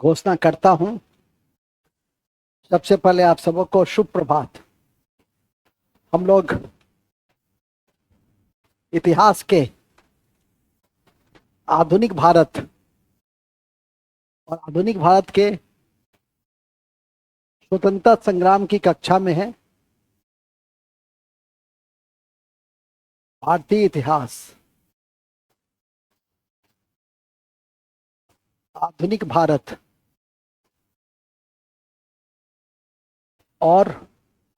घोषणा करता हूं। सबसे पहले आप सबको शुभ प्रभात। हम लोग इतिहास के आधुनिक भारत और आधुनिक भारत के स्वतंत्रता संग्राम की कक्षा में है। भारतीय इतिहास, आधुनिक भारत और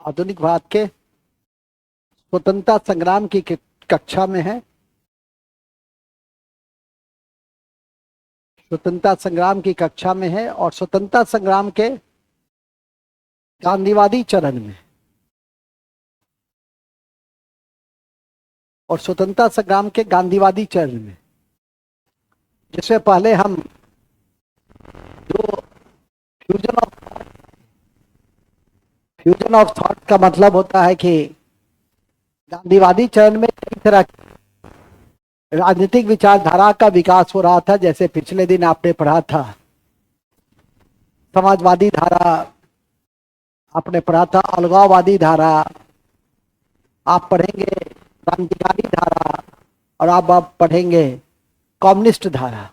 आधुनिक भारत के स्वतंत्रता संग्राम की कक्षा में है। स्वतंत्रता संग्राम की कक्षा में है और स्वतंत्रता संग्राम के गांधीवादी चरण में और स्वतंत्रता संग्राम के गांधीवादी चरण में, जिससे पहले हम जो फ्यूजन ऑफ थॉट का मतलब होता है कि गांधीवादी चरण में कई तरह की राजनीतिक विचारधारा का विकास हो रहा था। जैसे पिछले दिन आपने पढ़ा था समाजवादी धारा, आपने पढ़ा था अलगाववादी धारा, आप पढ़ेंगे क्रांतिकारी धारा और आप पढ़ेंगे कम्युनिस्ट धारा।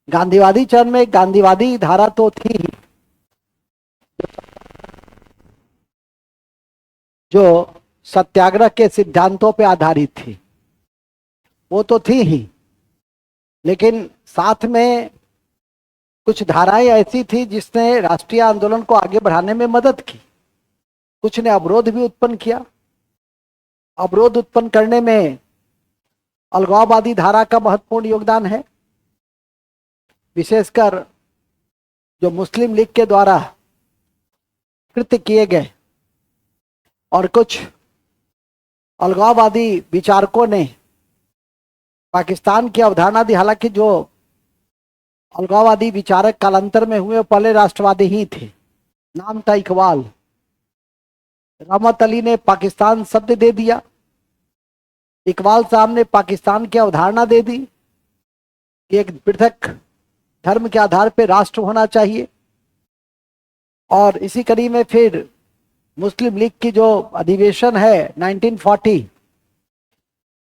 गांधीवादी चरण में गांधीवादी धारा तो थी ही, जो सत्याग्रह के सिद्धांतों पर आधारित थी, वो तो थी ही, लेकिन साथ में कुछ धाराएं ऐसी थी जिसने राष्ट्रीय आंदोलन को आगे बढ़ाने में मदद की। कुछ ने अवरोध भी उत्पन्न किया। अवरोध उत्पन्न करने में अलगाववादी धारा का महत्वपूर्ण योगदान है, विशेषकर जो मुस्लिम लीग के द्वारा कृत्य किए गए। और कुछ अलगाववादी विचारकों ने पाकिस्तान की अवधारणा दी। हालांकि जो अलगाववादी विचारक कालांतर में हुए पहले राष्ट्रवादी ही थे, नाम था इकबाल। रहमत अली ने पाकिस्तान शब्द दे दिया, इकबाल साहब ने पाकिस्तान की अवधारणा दे दी कि एक पृथक धर्म के आधार पर राष्ट्र होना चाहिए। और इसी कड़ी में फिर मुस्लिम लीग की जो अधिवेशन है 1940,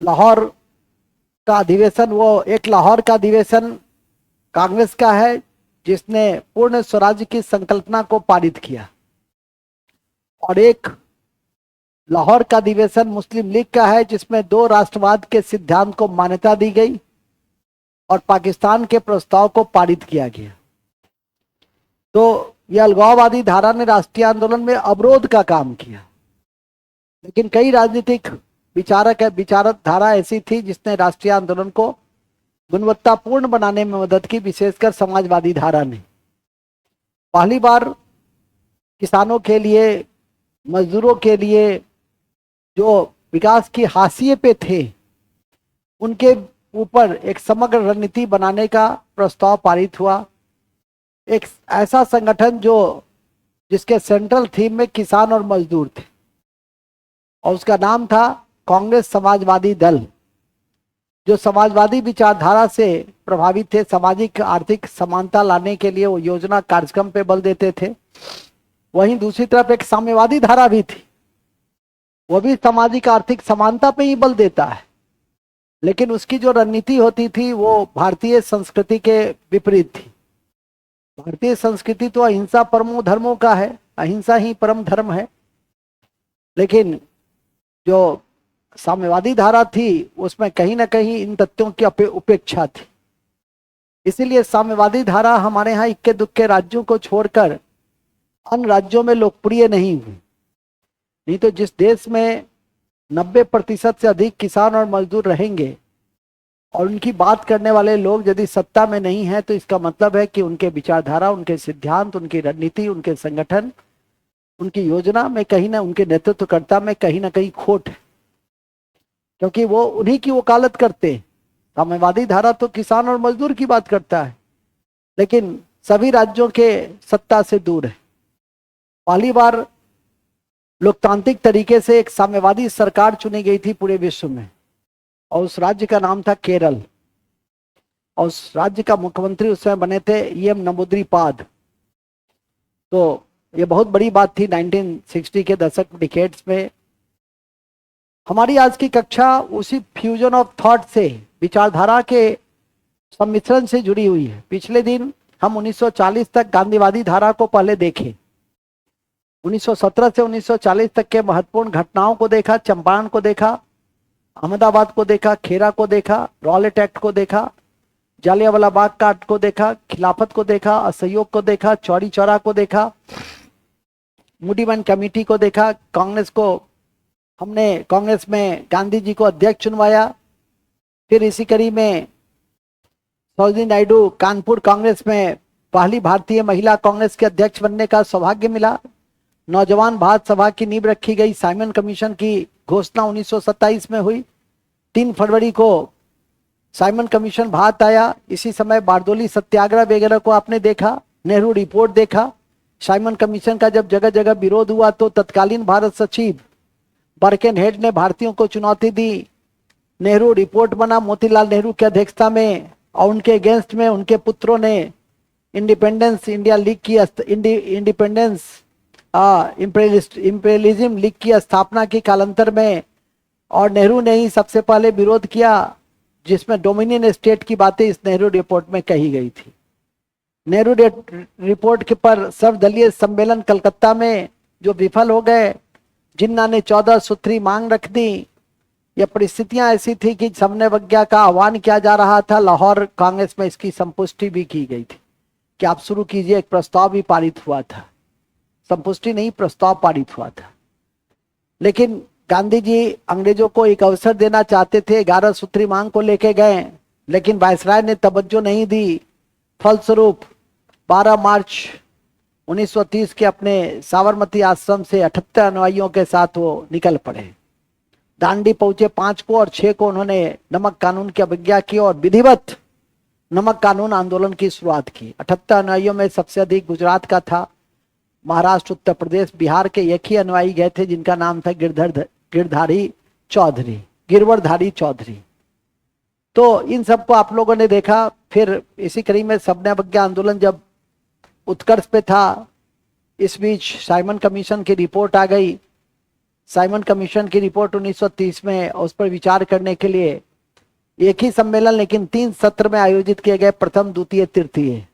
लाहौर का अधिवेशन, वो एक लाहौर का अधिवेशन कांग्रेस का है जिसने पूर्ण स्वराज्य की संकल्पना को पारित किया, और एक लाहौर का अधिवेशन मुस्लिम लीग का है जिसमें दो राष्ट्रवाद के सिद्धांत को मान्यता दी गई और पाकिस्तान के प्रस्ताव को पारित किया गया। तो यह अलगाववादी धारा ने राष्ट्रीय आंदोलन में अवरोध का काम किया, लेकिन कई राजनीतिक विचारधारा ऐसी थी जिसने राष्ट्रीय आंदोलन को गुणवत्तापूर्ण बनाने में मदद की। विशेषकर समाजवादी धारा ने पहली बार किसानों के लिए, मजदूरों के लिए जो विकास की हाशिए पे थे, उनके ऊपर एक समग्र रणनीति बनाने का प्रस्ताव पारित हुआ। एक ऐसा संगठन जिसके सेंट्रल थीम में किसान और मजदूर थे, और उसका नाम था कांग्रेस समाजवादी दल, जो समाजवादी विचारधारा से प्रभावित थे। सामाजिक आर्थिक समानता लाने के लिए वो योजना कार्यक्रम पे बल देते थे। वहीं दूसरी तरफ एक साम्यवादी धारा भी थी, वो भी सामाजिक आर्थिक समानता पे ही बल देता है, लेकिन उसकी जो रणनीति होती थी वो भारतीय संस्कृति के विपरीत थी। भारतीय संस्कृति तो अहिंसा परमो धर्मों का है, अहिंसा ही परम धर्म है, लेकिन जो साम्यवादी धारा थी उसमें कहीं ना कहीं इन तथ्यों की उपेक्षा थी। इसीलिए साम्यवादी धारा हमारे यहाँ इक्के दुक्के राज्यों को छोड़कर अन्य राज्यों में लोकप्रिय नहीं हुई। नहीं तो जिस देश में 90% से अधिक किसान और मजदूर रहेंगे और उनकी बात करने वाले लोग यदि सत्ता में नहीं है, तो इसका मतलब है कि उनके विचारधारा, उनके सिद्धांत, उनकी रणनीति, उनके संगठन, उनकी योजना में कहीं ना, उनके नेतृत्वकर्ता में कहीं ना कहीं खोट है, क्योंकि वो उन्हीं की वकालत करते हैं। साम्यवादी धारा तो किसान और मजदूर की बात करता है, लेकिन सभी राज्यों के सत्ता से दूर है। पहली बार लोकतांत्रिक तरीके से एक साम्यवादी सरकार चुनी गई थी पूरे विश्व में, और उस राज्य का नाम था केरल। और उस राज्य का मुख्यमंत्री उस समय बने थे EM नंबूद्रीपाद। तो ये बहुत बड़ी बात थी 1960 के दशक डिकेड्स में। हमारी आज की कक्षा उसी फ्यूजन ऑफ थॉट से, विचारधारा के सम्मिश्रण से जुड़ी हुई है। पिछले दिन हम 1940 तक गांधीवादी धारा को पहले देखे, 1917 से 1940 तक के महत्वपूर्ण घटनाओं को देखा, चंपारण को देखा, अहमदाबाद को देखा, खेरा को देखा, रॉलेट एक्ट को देखा, जालियांवाला बाग कांड को देखा, खिलाफत को देखा, असहयोग को देखा, चौरी चौरा को देखा, मूडीमैन कमेटी को देखा, कांग्रेस में गांधी जी को अध्यक्ष चुनवाया। फिर इसी कड़ी में सरोजिनी नायडू कानपुर कांग्रेस में पहली भारतीय महिला कांग्रेस के अध्यक्ष बनने का सौभाग्य मिला। नौजवान भारत सभा की नींव रखी गई। साइमन कमीशन की घोषणा 1927 में हुई। 3 फरवरी को साइमन कमीशन भारत आया। इसी समय बारदोली सत्याग्रह वगैरह को आपने देखा, नेहरू रिपोर्ट देखा। साइमन कमीशन का जब जगह जगह विरोध हुआ तो तत्कालीन भारत सचिव बर्केनहेड ने भारतीयों को चुनौती दी। नेहरू रिपोर्ट बना मोतीलाल नेहरू की अध्यक्षता में, और उनके अगेंस्ट में उनके पुत्रों ने इंडिपेंडेंस इंडिया लीग की इंपेरियलिज्म लीग की स्थापना की कालांतर में। और नेहरू ने ही सबसे पहले विरोध किया, जिसमें डोमिनियन स्टेट की बातें इस नेहरू रिपोर्ट में कही गई थी। नेहरू रिपोर्ट के पर सर्वदलीय सम्मेलन कलकत्ता में जो विफल हो गए, जिन्ना ने 14 सूत्री मांग रख दी। यह परिस्थितियां ऐसी थी कि समन्वय का आह्वान किया जा रहा था। लाहौर कांग्रेस में इसकी संपुष्टि भी की गई थी कि आप शुरू कीजिए। एक प्रस्ताव भी पारित हुआ था, संपुष्टि नहीं, प्रस्ताव पारित हुआ था। लेकिन गांधी जी अंग्रेजों को एक अवसर देना चाहते थे, 11 सूत्री मांग को लेके गए, लेकिन वायसराय ने तवज्जो नहीं दी। फलस्वरूप 12 मार्च 1930 के अपने साबरमती आश्रम से 78 अनुयायियों के साथ वो निकल पड़े। दांडी पहुंचे 5 को, और 6 को उन्होंने नमक कानून की अवज्ञा की और विधिवत नमक कानून आंदोलन की शुरुआत की। 78 अनुयायियों में सबसे अधिक गुजरात का था। महाराष्ट्र, उत्तर प्रदेश, बिहार के एक ही अनुयायी गए थे जिनका नाम था गिरवरधारी चौधरी। तो इन सबको आप लोगों ने देखा। फिर इसी कड़ी में सबने अवज्ञा आंदोलन जब उत्कर्ष पे था, इस बीच साइमन कमीशन की रिपोर्ट आ गई। साइमन कमीशन की रिपोर्ट 1930 में, उस पर विचार करने के लिए एक ही सम्मेलन लेकिन 3 सत्र में आयोजित किए गए, प्रथम, द्वितीय, तृतीय।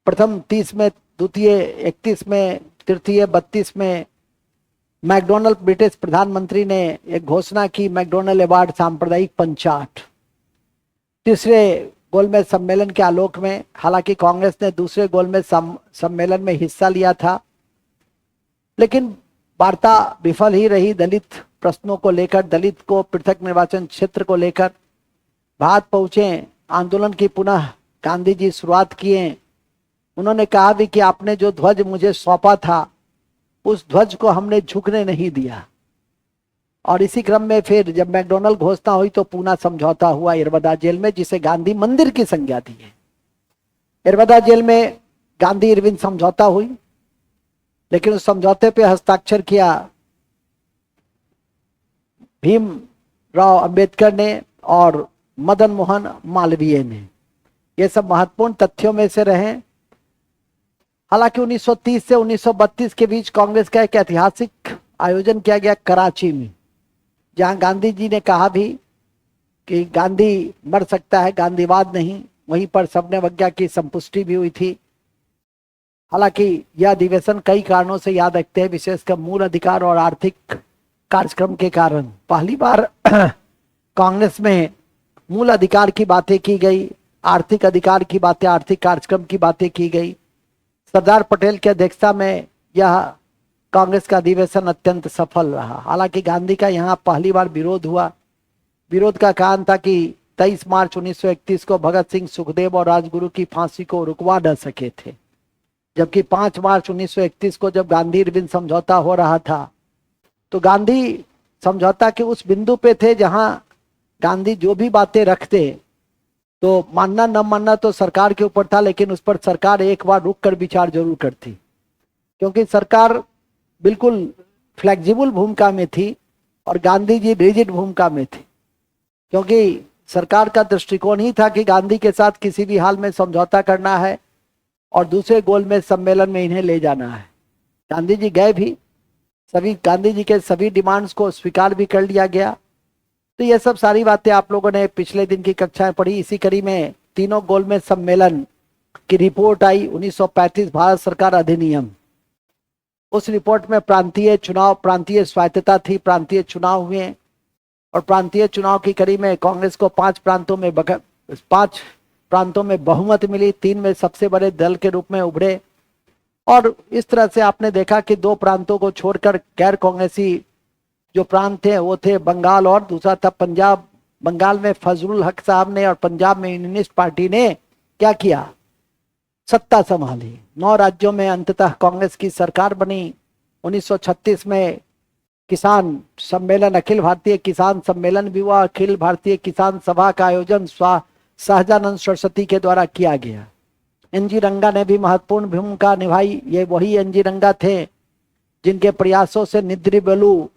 प्रथम 30 में, द्वितीय 31 में, तृतीय 32 में मैकडोनल्ड ब्रिटिश प्रधानमंत्री ने एक घोषणा की, मैकडोनल्ड अवार्ड सांप्रदायिक पंचाट। तीसरे गोलमेज सम्मेलन के आलोक में, हालांकि कांग्रेस ने दूसरे गोलमेज सम्मेलन में हिस्सा लिया था, लेकिन वार्ता विफल ही रही। दलित प्रश्नों को लेकर, दलित को पृथक निर्वाचन क्षेत्र को लेकर भारत पहुंचे। आंदोलन की पुनः गांधी जी शुरुआत किए। उन्होंने कहा भी कि आपने जो ध्वज मुझे सौंपा था, उस ध्वज को हमने झुकने नहीं दिया। और इसी क्रम में फिर जब मैकडोनल्ड घोषणा हुई तो पूना समझौता हुआ इरवदा जेल में, जिसे गांधी मंदिर की संज्ञा दी है। इरवदा जेल में गांधी इरविन समझौता हुई, लेकिन उस समझौते पे हस्ताक्षर किया भीमराव अंबेडकर ने और मदन मोहन मालवीय ने। ये सब महत्वपूर्ण तथ्यों में से रहे। हालांकि 1930 से 1932 के बीच कांग्रेस का एक ऐतिहासिक आयोजन किया गया कराची में, जहां गांधी जी ने कहा भी कि गांधी मर सकता है, गांधीवाद नहीं। वहीं पर सबने अवज्ञा की संपुष्टि भी हुई थी। हालांकि यह अधिवेशन कई कारणों से याद रखते हैं, विशेषकर मूल अधिकार और आर्थिक कार्यक्रम के कारण। पहली बार कांग्रेस में मूल अधिकार की बातें की गई, आर्थिक अधिकार की बातें, आर्थिक कार्यक्रम की बातें की गई। सरदार पटेल की अध्यक्षता में यह कांग्रेस का अधिवेशन अत्यंत सफल रहा। हालांकि गांधी का यहाँ पहली बार विरोध हुआ। विरोध का कारण था कि 23 मार्च 1931 को भगत सिंह, सुखदेव और राजगुरु की फांसी को रुकवा न सके थे, जबकि 5 मार्च 1931 को जब गांधी इरविन समझौता हो रहा था, तो गांधी समझौता के उस बिंदु पे थे जहां गांधी जो भी बातें रखते, तो मानना न मानना तो सरकार के ऊपर था, लेकिन उस पर सरकार एक बार रुक कर विचार जरूर करती, क्योंकि सरकार बिल्कुल फ्लेक्सिबल भूमिका में थी और गांधी जी रिजिड भूमिका में थे। क्योंकि सरकार का दृष्टिकोण ही था कि गांधी के साथ किसी भी हाल में समझौता करना है और दूसरे गोलमेज सम्मेलन में इन्हें ले जाना है। गांधी जी गए भी, सभी गांधी जी के सभी डिमांड्स को स्वीकार भी कर लिया गया। तो ये सब सारी बातें आप लोगों ने पिछले दिन की कक्षा में पढ़ी। इसी कड़ी में तीनों गोलमेज सम्मेलन की रिपोर्ट आई 1935 भारत सरकार अधिनियम। उस रिपोर्ट में प्रांतीय चुनाव, प्रांतीय स्वायत्तता थी, प्रांतीय चुनाव हुए और प्रांतीय चुनाव की कड़ी में कांग्रेस को 5 प्रांतों में बहुमत मिली, 3 में सबसे बड़े दल के रूप में उभरे। और इस तरह से आपने देखा कि 2 प्रांतों को छोड़कर गैर कांग्रेसी जो प्रांत थे वो थे बंगाल और दूसरा था पंजाब। बंगाल में फजलुल हक साहब ने और पंजाब में यूनियनिस्ट पार्टी ने क्या किया, सत्ता संभाली। 9 राज्यों में अंततः कांग्रेस की सरकार बनी। 1936 में किसान सम्मेलन, अखिल भारतीय किसान सम्मेलन भी हुआ। अखिल भारतीय किसान सभा का आयोजन सहजानंद सरस्वती के द्वारा किया गया। एनजी रंगा ने भी महत्वपूर्ण भूमिका निभाई। ये वही एनजी रंगा थे जिनके प्रयासों से निद्रिबेलू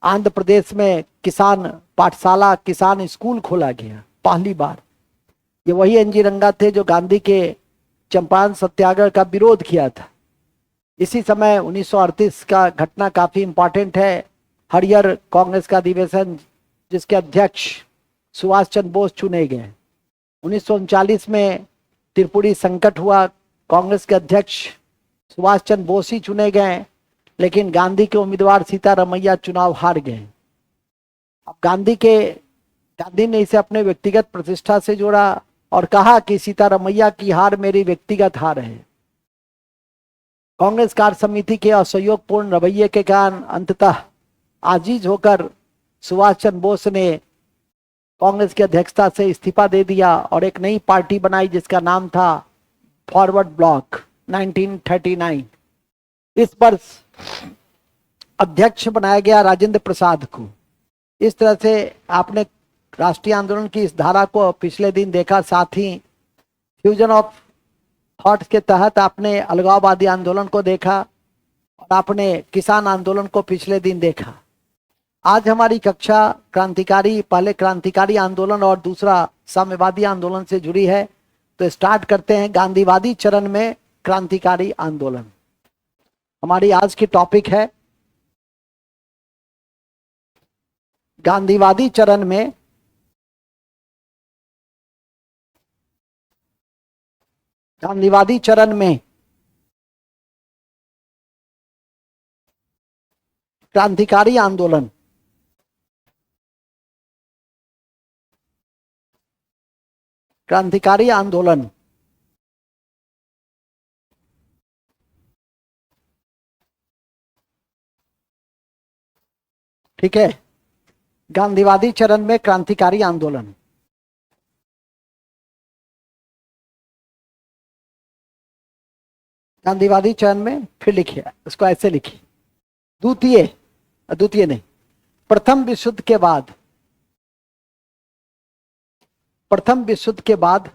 आंध्र प्रदेश में किसान पाठशाला, किसान स्कूल खोला गया पहली बार। ये वही एनजी रंगा थे जो गांधी के चंपारण सत्याग्रह का विरोध किया था। इसी समय 1938 का घटना काफी इंपॉर्टेंट है। हरियर कांग्रेस का अधिवेशन जिसके अध्यक्ष सुभाष चंद्र बोस चुने गए। 1939 में त्रिपुरी संकट हुआ, कांग्रेस के अध्यक्ष सुभाष चंद्र बोस ही चुने गए, लेकिन गांधी के उम्मीदवार सीतारमैया चुनाव हार गए। अब गांधी ने इसे अपने व्यक्तिगत प्रतिष्ठा से जोड़ा और कहा कि सीतारमैया की हार मेरी व्यक्तिगत हार है। कांग्रेस कार्य समिति के असहयोगपूर्ण रवैये के कारण अंततः आजीज होकर सुभाष चंद्र बोस ने कांग्रेस की अध्यक्षता से इस्तीफा दे दिया और एक नई पार्टी बनाई जिसका नाम था फॉरवर्ड ब्लॉक 1939। इस पर अध्यक्ष बनाया गया राजेंद्र प्रसाद को। इस तरह से आपने राष्ट्रीय आंदोलन की इस धारा को पिछले दिन देखा। साथ ही फ्यूजन ऑफ थॉट्स के तहत आपने अलगाववादी आंदोलन को देखा और आपने किसान आंदोलन को पिछले दिन देखा। आज हमारी कक्षा पहले क्रांतिकारी आंदोलन और दूसरा साम्यवादी आंदोलन से जुड़ी है। तो स्टार्ट करते हैं गांधीवादी चरण में क्रांतिकारी आंदोलन। हमारी आज की टॉपिक है गांधीवादी चरण में क्रांतिकारी आंदोलन। क्रांतिकारी आंदोलन ठीक है। गांधीवादी चरण में क्रांतिकारी आंदोलन। गांधीवादी चरण में फिर लिखिए, इसको ऐसे लिखिए, द्वितीय नहीं, प्रथम विश्व युद्ध के बाद, प्रथम विश्व युद्ध के बाद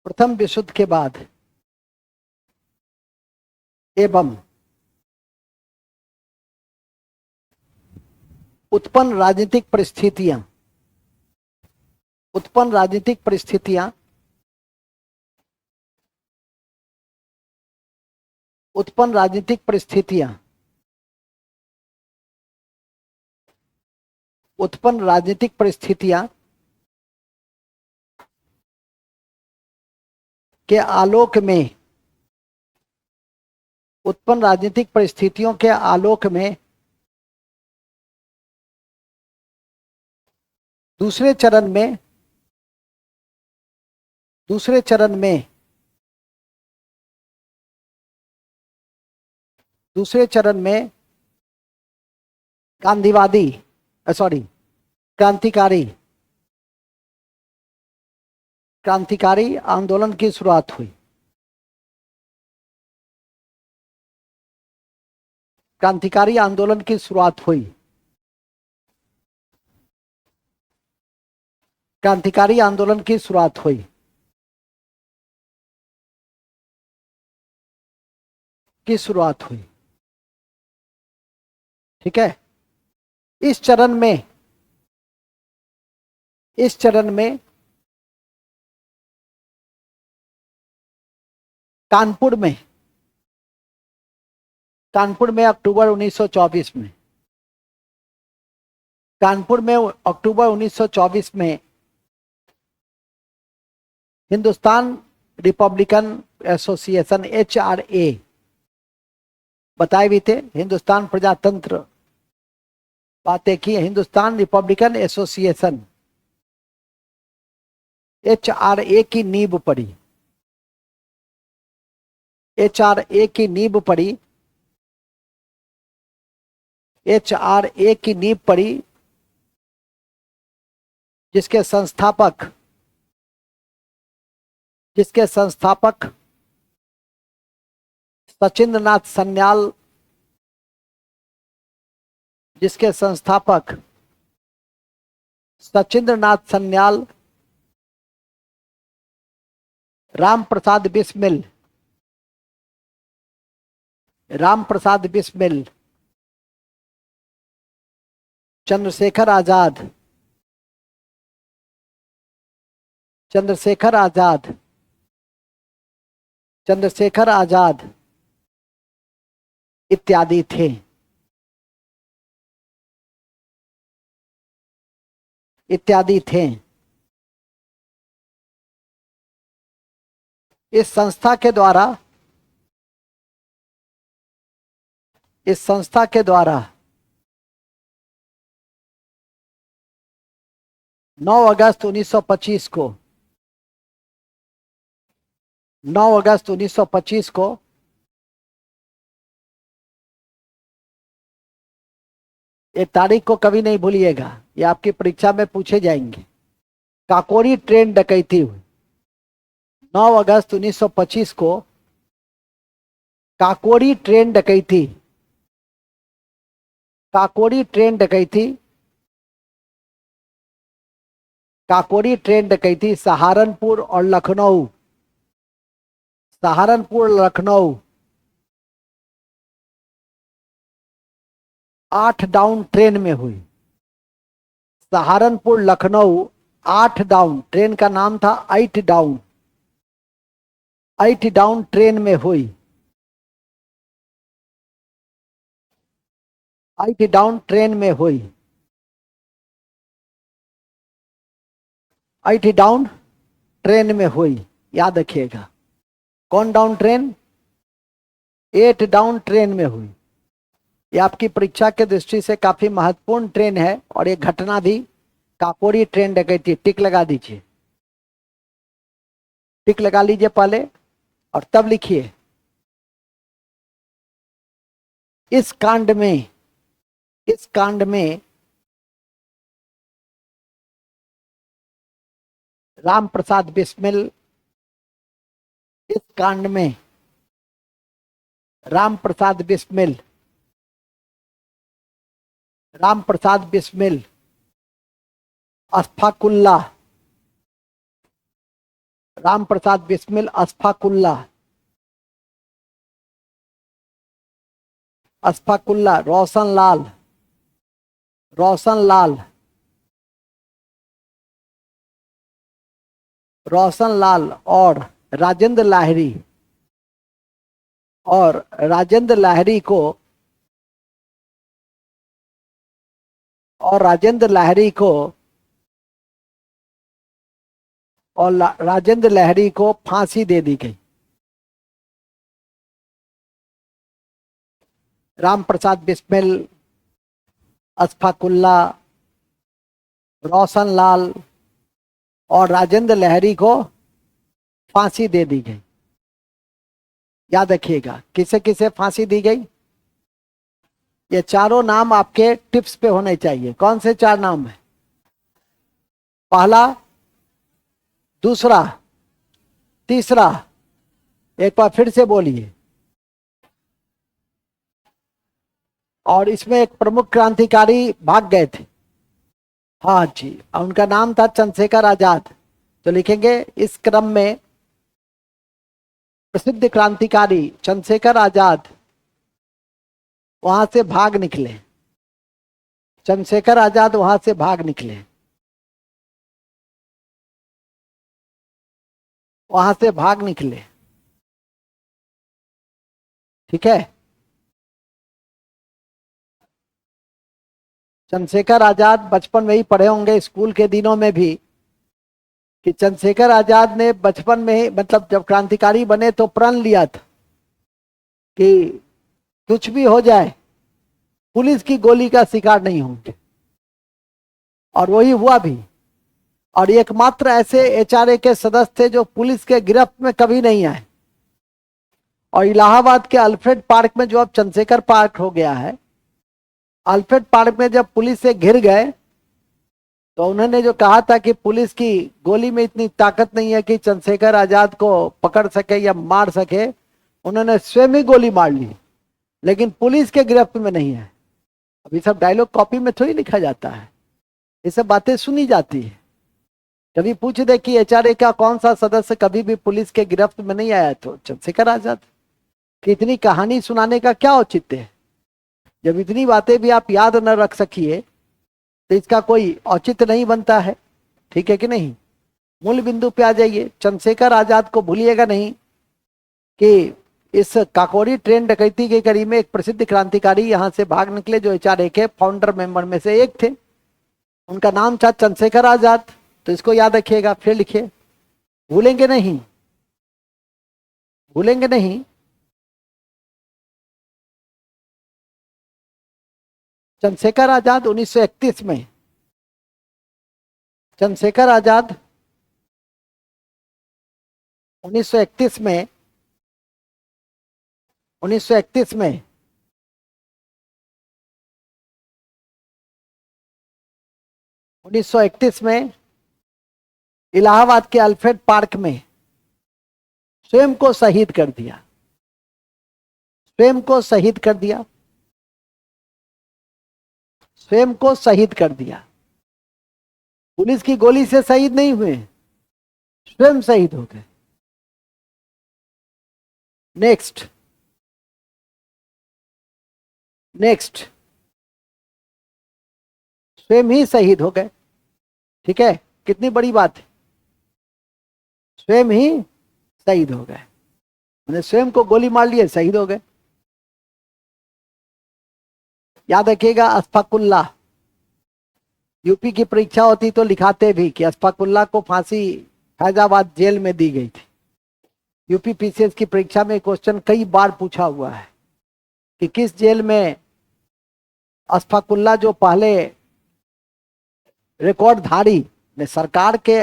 प्रथम विश्व युद्ध के बाद एवं उत्पन्न राजनीतिक परिस्थितियां उत्पन्न राजनीतिक परिस्थितियां उत्पन्न राजनीतिक परिस्थितियां उत्पन्न राजनीतिक परिस्थितियां के आलोक में उत्पन्न राजनीतिक परिस्थितियों के आलोक में दूसरे चरण में गांधीवादी क्रांतिकारी आंदोलन की शुरुआत हुई। क्रांतिकारी आंदोलन की शुरुआत हुई। क्रांतिकारी आंदोलन की शुरुआत हुई। ठीक है। इस चरण में कानपुर में अक्टूबर 1924 में, कानपुर में अक्टूबर 1924 में हिंदुस्तान रिपब्लिकन एसोसिएशन HRA बताए भी थे, हिंदुस्तान प्रजातंत्र बातें की, हिंदुस्तान रिपब्लिकन एसोसिएशन HRA की नींव पड़ी, HRA की नींव पड़ी, HRA की नींव पड़ी, जिसके संस्थापक सचिंद्रनाथ सन्याल, जिसके संस्थापक सचिंद्रनाथ सन्याल, राम प्रसाद बिस्मिल, चंद्रशेखर आजाद इत्यादि थे। इस संस्था के द्वारा 9 अगस्त 1925 को ये तारीख को कभी नहीं भूलिएगा, ये आपकी परीक्षा में पूछे जाएंगे। काकोरी ट्रेन डकैती हुई 9 अगस्त 1925 को, काकोरी ट्रेन डकैती सहारनपुर और लखनऊ 8 डाउन ट्रेन में हुई। सहारनपुर लखनऊ 8 डाउन, ट्रेन का नाम था 8 डाउन ट्रेन में हुई। 8 डाउन ट्रेन में हुई। 8 डाउन ट्रेन में हुई, याद रखिएगा। कौन डाउन ट्रेन? 8 डाउन ट्रेन में हुई। ये आपकी परीक्षा के दृष्टि से काफी महत्वपूर्ण ट्रेन है और ये घटना भी काकोरी ट्रेन डकैती। टिक लगा दीजिए, टिक लगा लीजिए पहले और तब लिखिए। इस कांड में राम प्रसाद बिस्मिल, इस कांड में राम प्रसाद बिस्मिल, अस्फाकुल्ला, राम प्रसाद बिस्मिल अस्फाकुल्ला, रोशन लाल और राजेंद्र लाहिरी को फांसी दे दी गई। राम प्रसाद बिस्मिल, अस्फाकुल्ला, रोशन लाल और राजेंद्र लाहिरी को फांसी दे दी गई। याद रखिएगा किसे किसे फांसी दी गई। ये चारों नाम आपके टिप्स पे होने चाहिए। कौन से 4 नाम है? पहला, दूसरा, तीसरा, एक बार फिर से बोलिए। और इसमें एक प्रमुख क्रांतिकारी भाग गए थे। हाँ जी, उनका नाम था चंद्रशेखर आजाद। तो लिखेंगे इस क्रम में प्रसिद्ध क्रांतिकारी चंद्रशेखर आजाद वहां से भाग निकले। चंद्रशेखर आजाद वहां से भाग निकले, वहां से भाग निकले। ठीक है, चंद्रशेखर आजाद बचपन में ही पढ़े होंगे स्कूल के दिनों में भी कि चंद्रशेखर आजाद ने बचपन में ही, मतलब जब क्रांतिकारी बने तो प्रण लिया था कि कुछ भी हो जाए पुलिस की गोली का शिकार नहीं होंगे, और वही हुआ भी। और एकमात्र ऐसे एचआरए के सदस्य थे जो पुलिस के गिरफ्त में कभी नहीं आए। और इलाहाबाद के अल्फ्रेड पार्क में, जो अब चंद्रशेखर पार्क हो गया है, अल्फ्रेड पार्क में जब पुलिस से घिर गए तो उन्होंने जो कहा था कि पुलिस की गोली में इतनी ताकत नहीं है कि चंद्रशेखर आजाद को पकड़ सके या मार सके, उन्होंने स्वयं ही गोली मार ली, लेकिन पुलिस के गिरफ्त में नहीं है। अभी सब डायलॉग कॉपी में थोड़ी लिखा जाता है, ये सब बातें सुनी जाती है। कभी पूछ दे कि एचआरए का कौन सा सदस्य कभी भी पुलिस के गिरफ्त में नहीं आया, तो चंद्रशेखर आजाद। कि इतनी कहानी सुनाने का क्या औचित्य है? जब इतनी बातें भी आप याद न रख सकिए तो इसका कोई औचित्य नहीं बनता है। ठीक है कि नहीं? मूल बिंदु पे आ जाइए। चंद्रशेखर आजाद को भूलिएगा नहीं कि इस काकोरी ट्रेन डकैती के कड़ी में एक प्रसिद्ध क्रांतिकारी यहां से भाग निकले जो एचआरए के फाउंडर मेंबर में से एक थे। उनका नाम था चंद्रशेखर आजाद। तो इसको याद रखिएगा, फिर लिखिए, भूलेंगे नहीं, भूलेंगे नहीं। चंद्रशेखर आजाद 1931 में, चंद्रशेखर आजाद 1931 में 1931 में 1931 में इलाहाबाद के अल्फ्रेड पार्क में स्वयं को शहीद कर दिया, स्वयं को शहीद कर दिया, स्वयं को शहीद कर दिया। पुलिस की गोली से शहीद नहीं हुए, स्वयं शहीद हो गए। नेक्स्ट, नेक्स्ट, स्वयं ही शहीद हो गए। ठीक है, कितनी बड़ी बात है, स्वयं ही शहीद हो गए। उन्हें स्वयं को गोली मार लिए, शहीद हो गए। याद रखिएगा, अशफाकुल्लाह, यूपी की परीक्षा होती तो लिखाते भी कि अशफाकुल्लाह को फांसी फैजाबाद जेल में दी गई थी। यूपी पीसीएस की परीक्षा में क्वेश्चन कई बार पूछा हुआ है कि किस जेल में अशफाकुल्लाह, जो पहले रिकॉर्डधारी ने सरकार के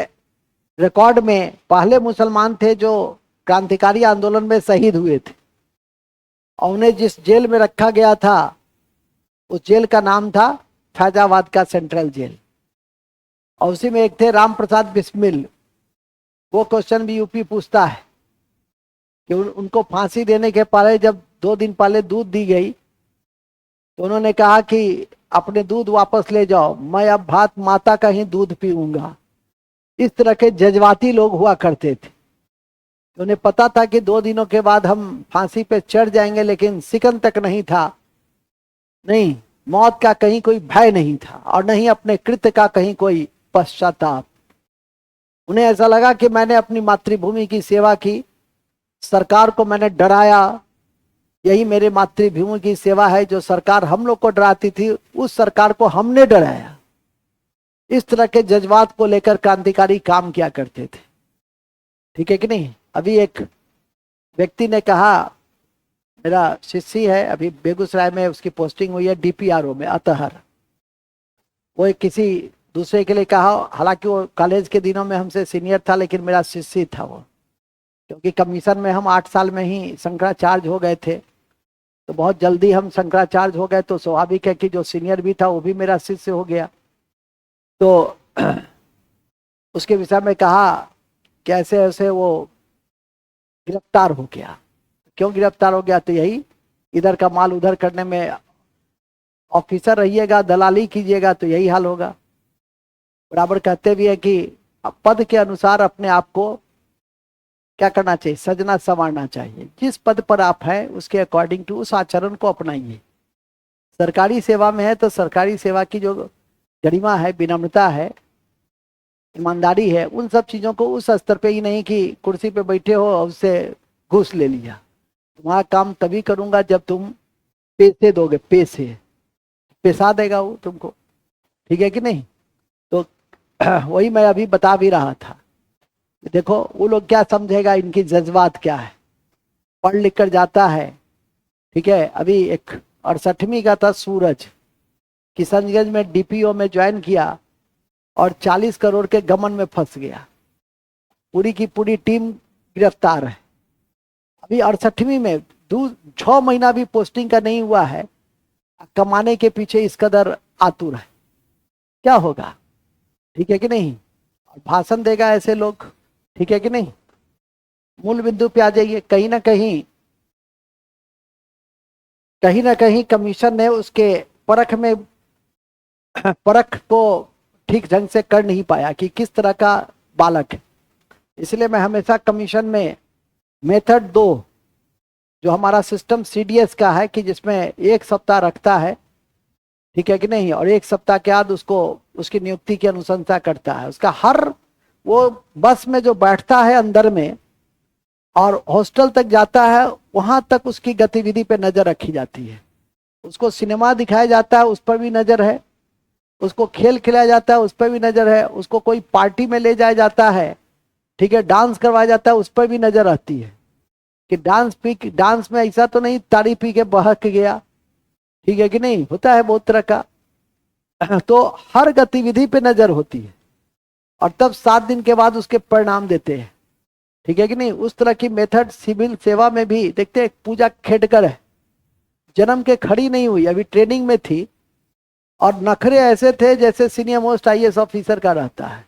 रिकॉर्ड में पहले मुसलमान थे जो क्रांतिकारी आंदोलन में शहीद हुए थे, और उन्हें जिस जेल में रखा गया था उस जेल का नाम था फैजाबाद का सेंट्रल जेल। और उसी में एक थे राम प्रसाद बिस्मिल। वो क्वेश्चन भी यूपी पूछता है कि उनको फांसी देने के पहले जब 2 दिन पहले दूध दी गई तो उन्होंने कहा कि अपने दूध वापस ले जाओ, मैं अब भात माता का ही दूध पीऊंगा। इस तरह के जज्बाती लोग हुआ करते थे। तो उन्हें पता था कि 2 दिनों के बाद हम फांसी पे चढ़ जाएंगे, लेकिन सिकन तक नहीं था, नहीं, मौत का कहीं कोई भय नहीं था और नहीं अपने कृत्य का कहीं कोई पश्चाताप। उन्हें ऐसा लगा कि मैंने अपनी मातृभूमि की सेवा की, सरकार को मैंने डराया, यही मेरे मातृभूमि की सेवा है। जो सरकार हम लोग को डराती थी उस सरकार को हमने डराया। इस तरह के जज्बात को लेकर क्रांतिकारी काम किया करते थे। ठीक है कि नहीं? अभी एक व्यक्ति ने कहा, मेरा शिष्य है, अभी बेगूसराय में उसकी पोस्टिंग हुई है डीपीआरओ में, अतहर। वो किसी दूसरे के लिए कहा, हालांकि वो कॉलेज के दिनों में हमसे सीनियर था लेकिन मेरा शिष्य था वो, क्योंकि कमीशन में हम 8 साल में ही शंकराचार्य हो गए थे, तो बहुत जल्दी हम शंकराचार्य हो गए, तो स्वाभाविक है कि जो सीनियर भी था वो भी मेरा शिष्य हो गया। तो उसके विषय में कहा कि ऐसे ऐसे वो गिरफ्तार हो गया। क्यों गिरफ्तार हो गया? तो यही, इधर का माल उधर करने में ऑफिसर रहिएगा, दलाली कीजिएगा तो यही हाल होगा। बराबर कहते भी है कि पद के अनुसार अपने आप को क्या करना चाहिए, सजना संवारना चाहिए। जिस पद पर आप हैं उसके अकॉर्डिंग टू उस आचरण को अपनाइए। सरकारी सेवा में है तो सरकारी सेवा की जो गरिमा है, विनम्रता है, ईमानदारी है, उन सब चीजों को उस स्तर पे ही नहीं कि कुर्सी पे बैठे हो और उससे घूस ले लिया। तुम्हारा काम तभी करूंगा जब तुम पैसे दोगे, पैसा देगा वो तुमको, ठीक है कि नहीं। तो वही मैं अभी बता भी रहा था, देखो वो लोग क्या समझेगा, इनकी जज्बात क्या है। पढ़ लिख कर जाता है, ठीक है। अभी एक 68वीं का था सूरज, किशनगंज में डीपीओ में ज्वाइन किया और 40 करोड़ के गमन में फंस गया। पूरी की पूरी टीम गिरफ्तार है। अभी 68वीं में 6 महीना भी पोस्टिंग का नहीं हुआ है, कमाने के पीछे इस कदर आतुर है, क्या होगा, ठीक है कि नहीं। भाषण देगा ऐसे लोग, ठीक है कि नहीं। मूल बिंदु पे आ जाइए। कहीं ना कहीं कमीशन ने उसके परख को ठीक ढंग से कर नहीं पाया कि किस तरह का बालक है। इसलिए मैं हमेशा कमीशन में मेथड 2 जो हमारा सिस्टम सीडीएस का है कि जिसमें 1 सप्ताह रखता है, ठीक है कि नहीं, और 1 सप्ताह के बाद उसको उसकी नियुक्ति की अनुशंसा करता है। उसका हर वो बस में जो बैठता है अंदर में और हॉस्टल तक जाता है, वहां तक उसकी गतिविधि पे नजर रखी जाती है। उसको सिनेमा दिखाया जाता है, उस पर भी नजर है। उसको खेल खिलाया जाता है, उस पर भी नजर है। उसको कोई पार्टी में ले जाया जाता है, ठीक है, डांस करवाया जाता है, उस पर भी नजर रहती है कि डांस में ऐसा तो नहीं ताड़ी पी के बहक गया, ठीक है कि नहीं, होता है बहुत तरह का। तो हर गतिविधि पे नजर होती है और तब 7 दिन के बाद उसके परिणाम देते हैं, ठीक है कि नहीं। उस तरह की मेथड सिविल सेवा में भी देखते हैं। पूजा खेडकर है, जन्म के खड़ी नहीं हुई, अभी ट्रेनिंग में थी और नखरे ऐसे थे जैसे सीनियर मोस्ट आईएएस ऑफिसर का रहता है।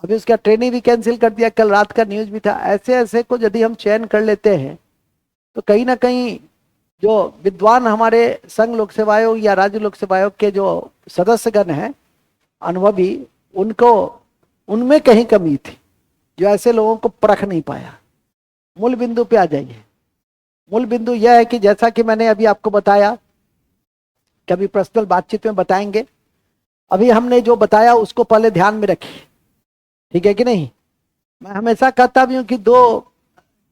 अभी उसका ट्रेनिंग भी कैंसिल कर दिया, कल रात का न्यूज भी था। ऐसे ऐसे को यदि हम चयन कर लेते हैं तो कहीं ना कहीं जो विद्वान हमारे संघ लोक सेवा आयोग या राज्य लोक सेवा आयोग के जो सदस्यगण हैं अनुभवी, उनको उनमें कहीं कमी थी जो ऐसे लोगों को परख नहीं पाया। मूल बिंदु पे आ जाइए। मूल बिंदु यह है कि जैसा कि मैंने अभी आपको बताया, कभी पर्सनल बातचीत में बताएंगे, अभी हमने जो बताया उसको पहले ध्यान में रखिए, ठीक है कि नहीं। मैं हमेशा कहता भी हूं कि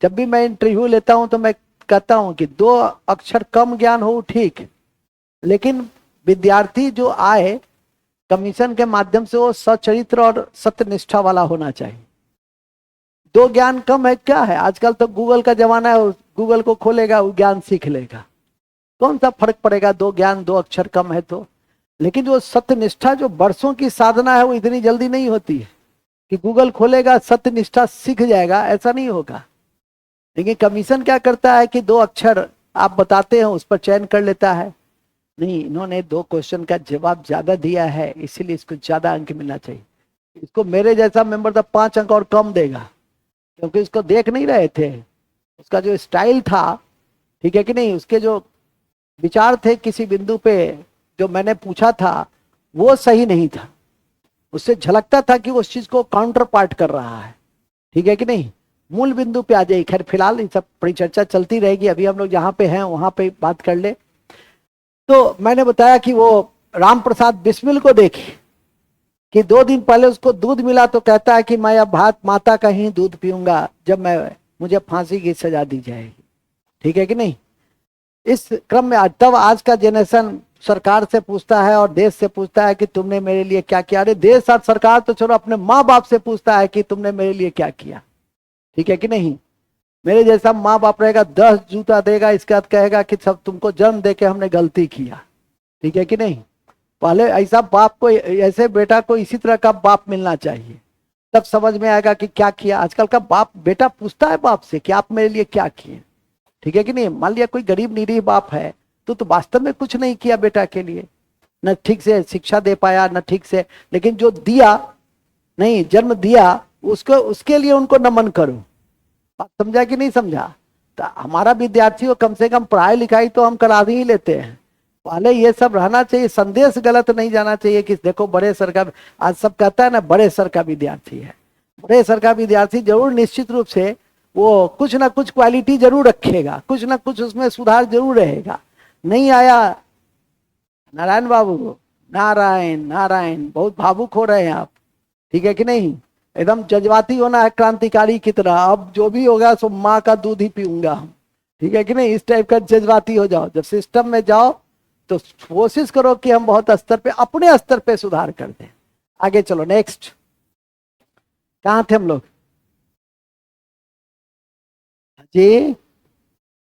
जब भी मैं इंटरव्यू लेता हूं तो मैं कहता हूं कि 2 अक्षर कम ज्ञान हो ठीक, लेकिन विद्यार्थी जो आए कमीशन के माध्यम से वो सचरित्र और सत्यनिष्ठा वाला होना चाहिए। 2 ज्ञान कम है क्या है, आजकल तो गूगल का जमाना है, गूगल को खोलेगा वो ज्ञान सीख लेगा, कौन सा फर्क पड़ेगा 2 ज्ञान 2 अक्षर कम है तो। लेकिन जो सत्यनिष्ठा जो वर्षों की साधना है वो इतनी जल्दी नहीं होती है कि गूगल खोलेगा सत्यनिष्ठा सीख जाएगा, ऐसा नहीं होगा। लेकिन कमीशन क्या करता है कि 2 अक्षर आप बताते हैं उस पर चयन कर लेता है, नहीं इन्होंने 2 क्वेश्चन का जवाब ज्यादा दिया है इसीलिए इसको ज्यादा अंक मिलना चाहिए। इसको मेरे जैसा मेंबर तो 5 अंक और कम देगा, क्योंकि इसको देख नहीं रहे थे, उसका जो स्टाइल था, ठीक है कि नहीं, उसके जो विचार थे किसी बिंदु पे जो मैंने पूछा था वो सही नहीं था। उससे झलकता था कि वो उस चीज को काउंटर पार्ट कर रहा है, ठीक है कि नहीं। मूल बिंदु पे आ जाइए। खैर फिलहाल ये सब परिचर्चा चलती रहेगी, अभी हम लोग जहाँ पे हैं वहां पे बात कर ले। तो मैंने बताया कि वो राम प्रसाद बिस्मिल को देखी कि 2 दिन पहले उसको दूध मिला तो कहता है कि मैं अब भात माता का ही दूध पीऊंगा जब मुझे फांसी की सजा दी जाएगी, ठीक है कि नहीं। इस क्रम में तब आज का जनरेशन सरकार से पूछता है और देश से पूछता है कि तुमने मेरे लिए क्या किया। अरे देश और सरकार तो छोड़ो, अपने माँ बाप से पूछता है कि तुमने मेरे लिए क्या किया, ठीक है कि नहीं। मेरे जैसा माँ बाप रहेगा 10 जूता देगा, इसके बाद कहेगा कि सब तुमको जन्म देके हमने गलती किया, ठीक है कि नहीं। पहले ऐसा बाप को, ऐसे बेटा को इसी तरह का बाप मिलना चाहिए, तब समझ में आएगा कि क्या किया। आजकल का बाप बेटा पूछता है बाप से कि आप मेरे लिए क्या किए, ठीक है कि नहीं। मान लिया कोई गरीब निरीह बाप है तो वास्तव में कुछ नहीं किया बेटा के लिए, न ठीक से शिक्षा दे पाया न ठीक से, लेकिन जो दिया नहीं, जन्म दिया, उसको उसके लिए उनको नमन करो। बात समझा कि नहीं समझा। तो हमारा विद्यार्थी हो, कम से कम पढ़ाई लिखाई तो हम करा ही लेते हैं, पहले ये सब रहना चाहिए। संदेश गलत नहीं जाना चाहिए कि देखो बड़े सर का, आज सब कहता है ना बड़े सर का विद्यार्थी है। बड़े सर का विद्यार्थी जरूर निश्चित रूप से वो कुछ ना कुछ क्वालिटी जरूर रखेगा, कुछ ना कुछ उसमें सुधार जरूर रहेगा। नहीं आया नारायण बाबू, नारायण नारायण, बहुत भावुक हो रहे हैं आप, ठीक है कि नहीं? एकदम जज्बाती होना है क्रांतिकारी की तरह, अब जो भी होगा सो माँ का दूध ही पीऊंगा हम, ठीक है कि नहीं? इस टाइप का जज्बाती हो जाओ। जब सिस्टम में जाओ तो कोशिश करो कि हम बहुत स्तर पे, अपने स्तर पे सुधार कर दें। आगे चलो, नेक्स्ट। कहाँ थे हम लोग जी?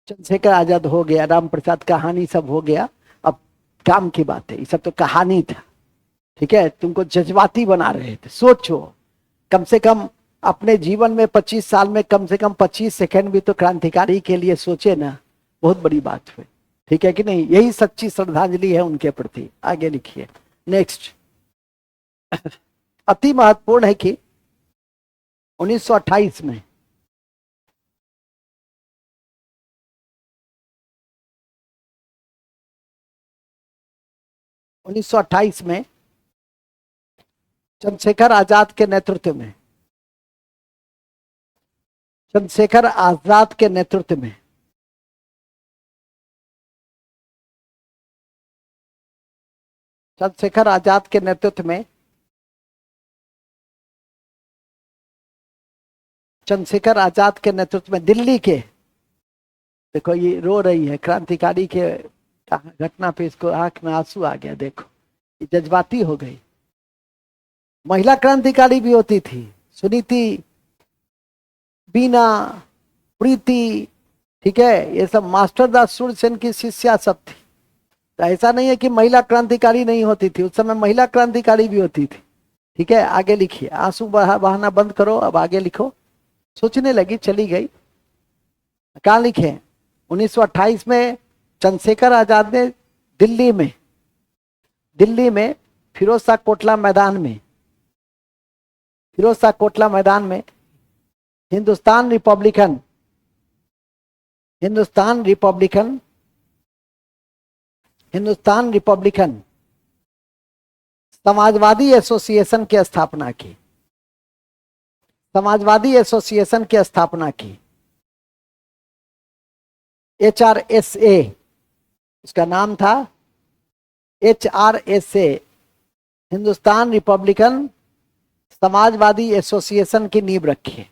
चंद्रशेखर आजाद हो गया, राम प्रसाद कहानी सब हो गया। अब काम की बात है, ये सब तो कहानी था, ठीक है? तुमको जज्बाती बना रहे थे। सोचो, कम से कम अपने जीवन में 25 साल में कम से कम 25 सेकंड भी तो क्रांतिकारी के लिए सोचे ना, बहुत बड़ी बात हुई, ठीक है कि नहीं? यही सच्ची श्रद्धांजलि है उनके प्रति। आगे लिखिए, नेक्स्ट। अति महत्वपूर्ण है कि 1928 में 1928 में चंद्रशेखर आजाद के नेतृत्व में, चंद्रशेखर आजाद के नेतृत्व में चंद्रशेखर आजाद के नेतृत्व में चंद्रशेखर आजाद के नेतृत्व में दिल्ली के, देखो ये रो रही है क्रांतिकारी के घटना पे, इसको आंख में आंसू आ गया, देखो ये जज्बाती हो गई। महिला क्रांतिकारी भी होती थी, सुनीति, बीना, प्रीति, ठीक है? ये सब मास्टर दास सूरसेन की शिष्या सब थी। तो ऐसा नहीं है कि महिला क्रांतिकारी नहीं होती थी, उस समय महिला क्रांतिकारी भी होती थी, ठीक है? आगे लिखिए, आंसू बहाना बंद करो, अब आगे लिखो। सोचने लगी, चली गई। कहाँ लिखे? 1928 में चंद्रशेखर आजाद ने दिल्ली में फिरोज शाह कोटला मैदान में, फिरोज शाह कोटला मैदान में Hindustan Republican Hindustan Republican Hindustan Republican Samajwadi association की स्थापना की, समाजवादी एसोसिएशन की स्थापना की। HRSA उसका नाम था, HRSA, Hindustan Republican Samajwadi association की नींव रखी।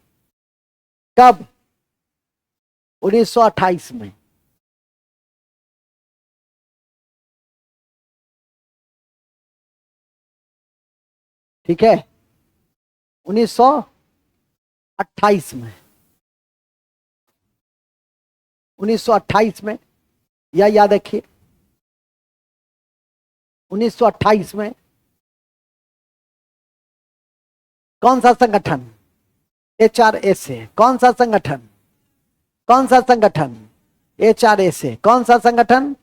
कब? 1928 में। ठीक है, 1928 में, 1928 में, या याद रखिए 1928 में कौन सा संगठन? HRSA। कौन सा संगठन? कौन सा संगठन? HRSA। कौन सा संगठन?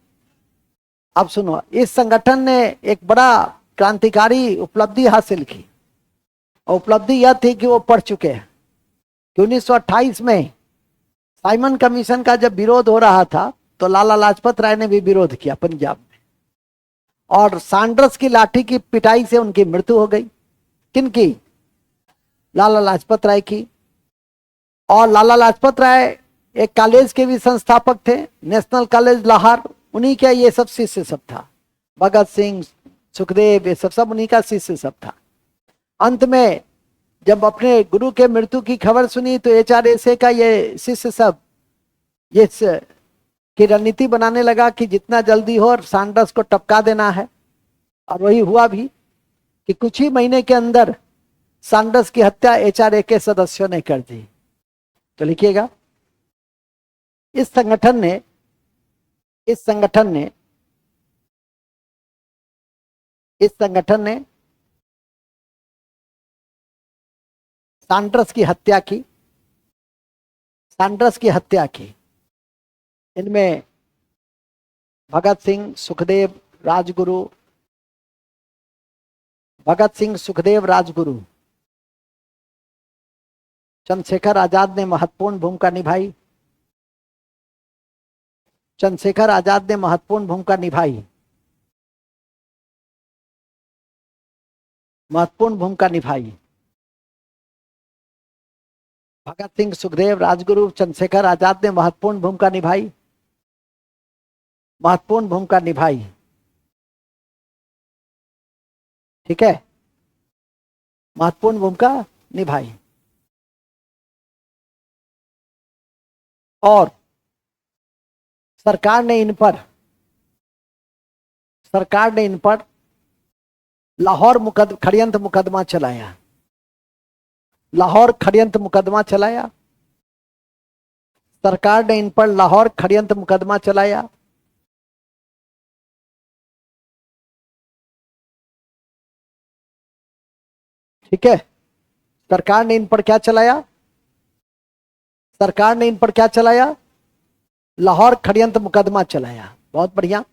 अब सुनो, इस संगठन ने एक बड़ा क्रांतिकारी उपलब्धि हासिल की, और उपलब्धि यह थी कि वो पढ़ चुके हैं कि 1928 में साइमन कमीशन का जब विरोध हो रहा था तो लाला लाजपत राय ने भी विरोध किया पंजाब में, और सैंडर्स की लाठी की पिटाई से उनकी मृत्यु हो गई। किनकी? लाला लाजपत राय की। और लाला लाजपत राय एक कॉलेज के भी संस्थापक थे, नेशनल कॉलेज लाहौर, उन्हीं का ये सब शिष्य सब था। भगत सिंह, सुखदेव, ये सब उन्हीं का शिष्य सब था। अंत में जब अपने गुरु के मृत्यु की खबर सुनी तो HRSA का ये शिष्य सब ये की रणनीति बनाने लगा कि जितना जल्दी हो सैंडर्स को टपका देना है, और वही हुआ भी कि कुछ ही महीने के अंदर सैंडर्स की हत्या HRA के सदस्यों ने कर दी। तो लिखिएगा, इस संगठन ने इस संगठन ने इस संगठन ने सैंडर्स की हत्या की, सैंडर्स की हत्या की। इनमें भगत सिंह, सुखदेव, राजगुरु, भगत सिंह, सुखदेव, राजगुरु, चंद्रशेखर आजाद ने महत्वपूर्ण भूमिका निभाई। चंद्रशेखर आजाद ने महत्वपूर्ण भूमिका निभाई, महत्वपूर्ण भूमिका निभाई। भगत सिंह, सुखदेव, राजगुरु, चंद्रशेखर आजाद ने महत्वपूर्ण भूमिका निभाई, महत्वपूर्ण भूमिका निभाई। ठीक है, महत्वपूर्ण भूमिका निभाई। और सरकार ने इन पर लाहौर षड्यंत्र मुकदमा चलाया। लाहौर षड्यंत्र मुकदमा चलाया। सरकार ने इन पर लाहौर षड्यंत्र मुकदमा चलाया। ठीक है, सरकार ने इन पर क्या चलाया? सरकार ने इन पर क्या चलाया? लाहौर षड्यंत्र मुकदमा चलाया। बहुत बढ़िया।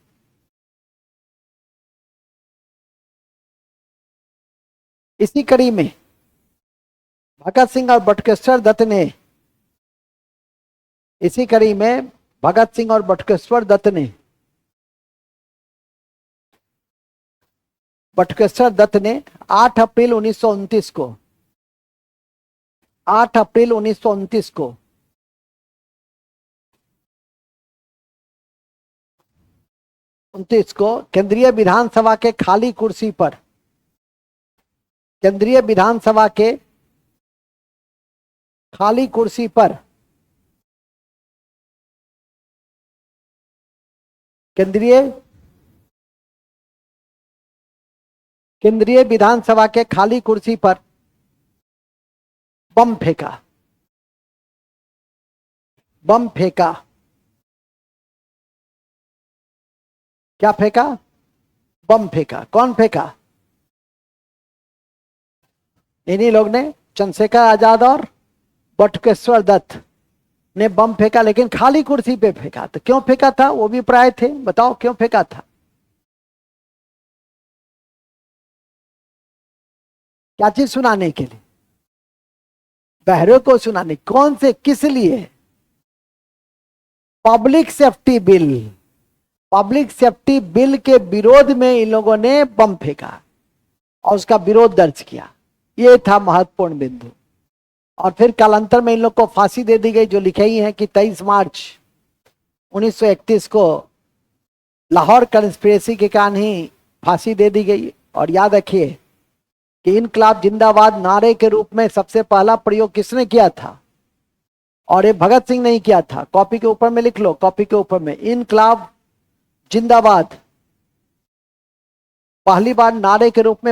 इसी कड़ी में भगत सिंह और बटुकेश्वर दत्त ने बटुकेश्वर दत्त ने 8 अप्रैल 1929 को 8 अप्रैल 1929 को केंद्रीय विधानसभा के खाली कुर्सी पर केंद्रीय विधानसभा के खाली कुर्सी पर केंद्रीय विधानसभा के खाली कुर्सी पर बम फेंका। क्या फेंका? बम फेंका। कौन फेंका? इन्हीं लोग ने, चंद्रशेखर आजाद और बटुकेश्वर दत्त ने बम फेंका, लेकिन खाली कुर्सी पे फेंका। तो क्यों फेंका था? वो भी प्राय थे, बताओ क्यों फेंका था? क्या चीज सुनाने के लिए? बहरे को सुनाने। कौन से, किस लिए? पब्लिक सेफ्टी बिल के विरोध में इन लोगों ने बम फेंका और उसका विरोध दर्ज किया। ये था महत्वपूर्ण बिंदु। और फिर कालांतर में इन लोग को फांसी दे दी गई, जो लिखे ही है कि 23 मार्च 1931 को लाहौर कंस्पिरेसी के कारण ही फांसी दे दी गई। और याद रखिए कि इनकलाब जिंदाबाद नारे के रूप में सबसे पहला प्रयोग किसने किया था? और ये भगत सिंह नहीं किया था। कॉपी के ऊपर में लिख लो, कॉपी के ऊपर में, इनकलाब जिंदाबाद पहली बार नारे के रूप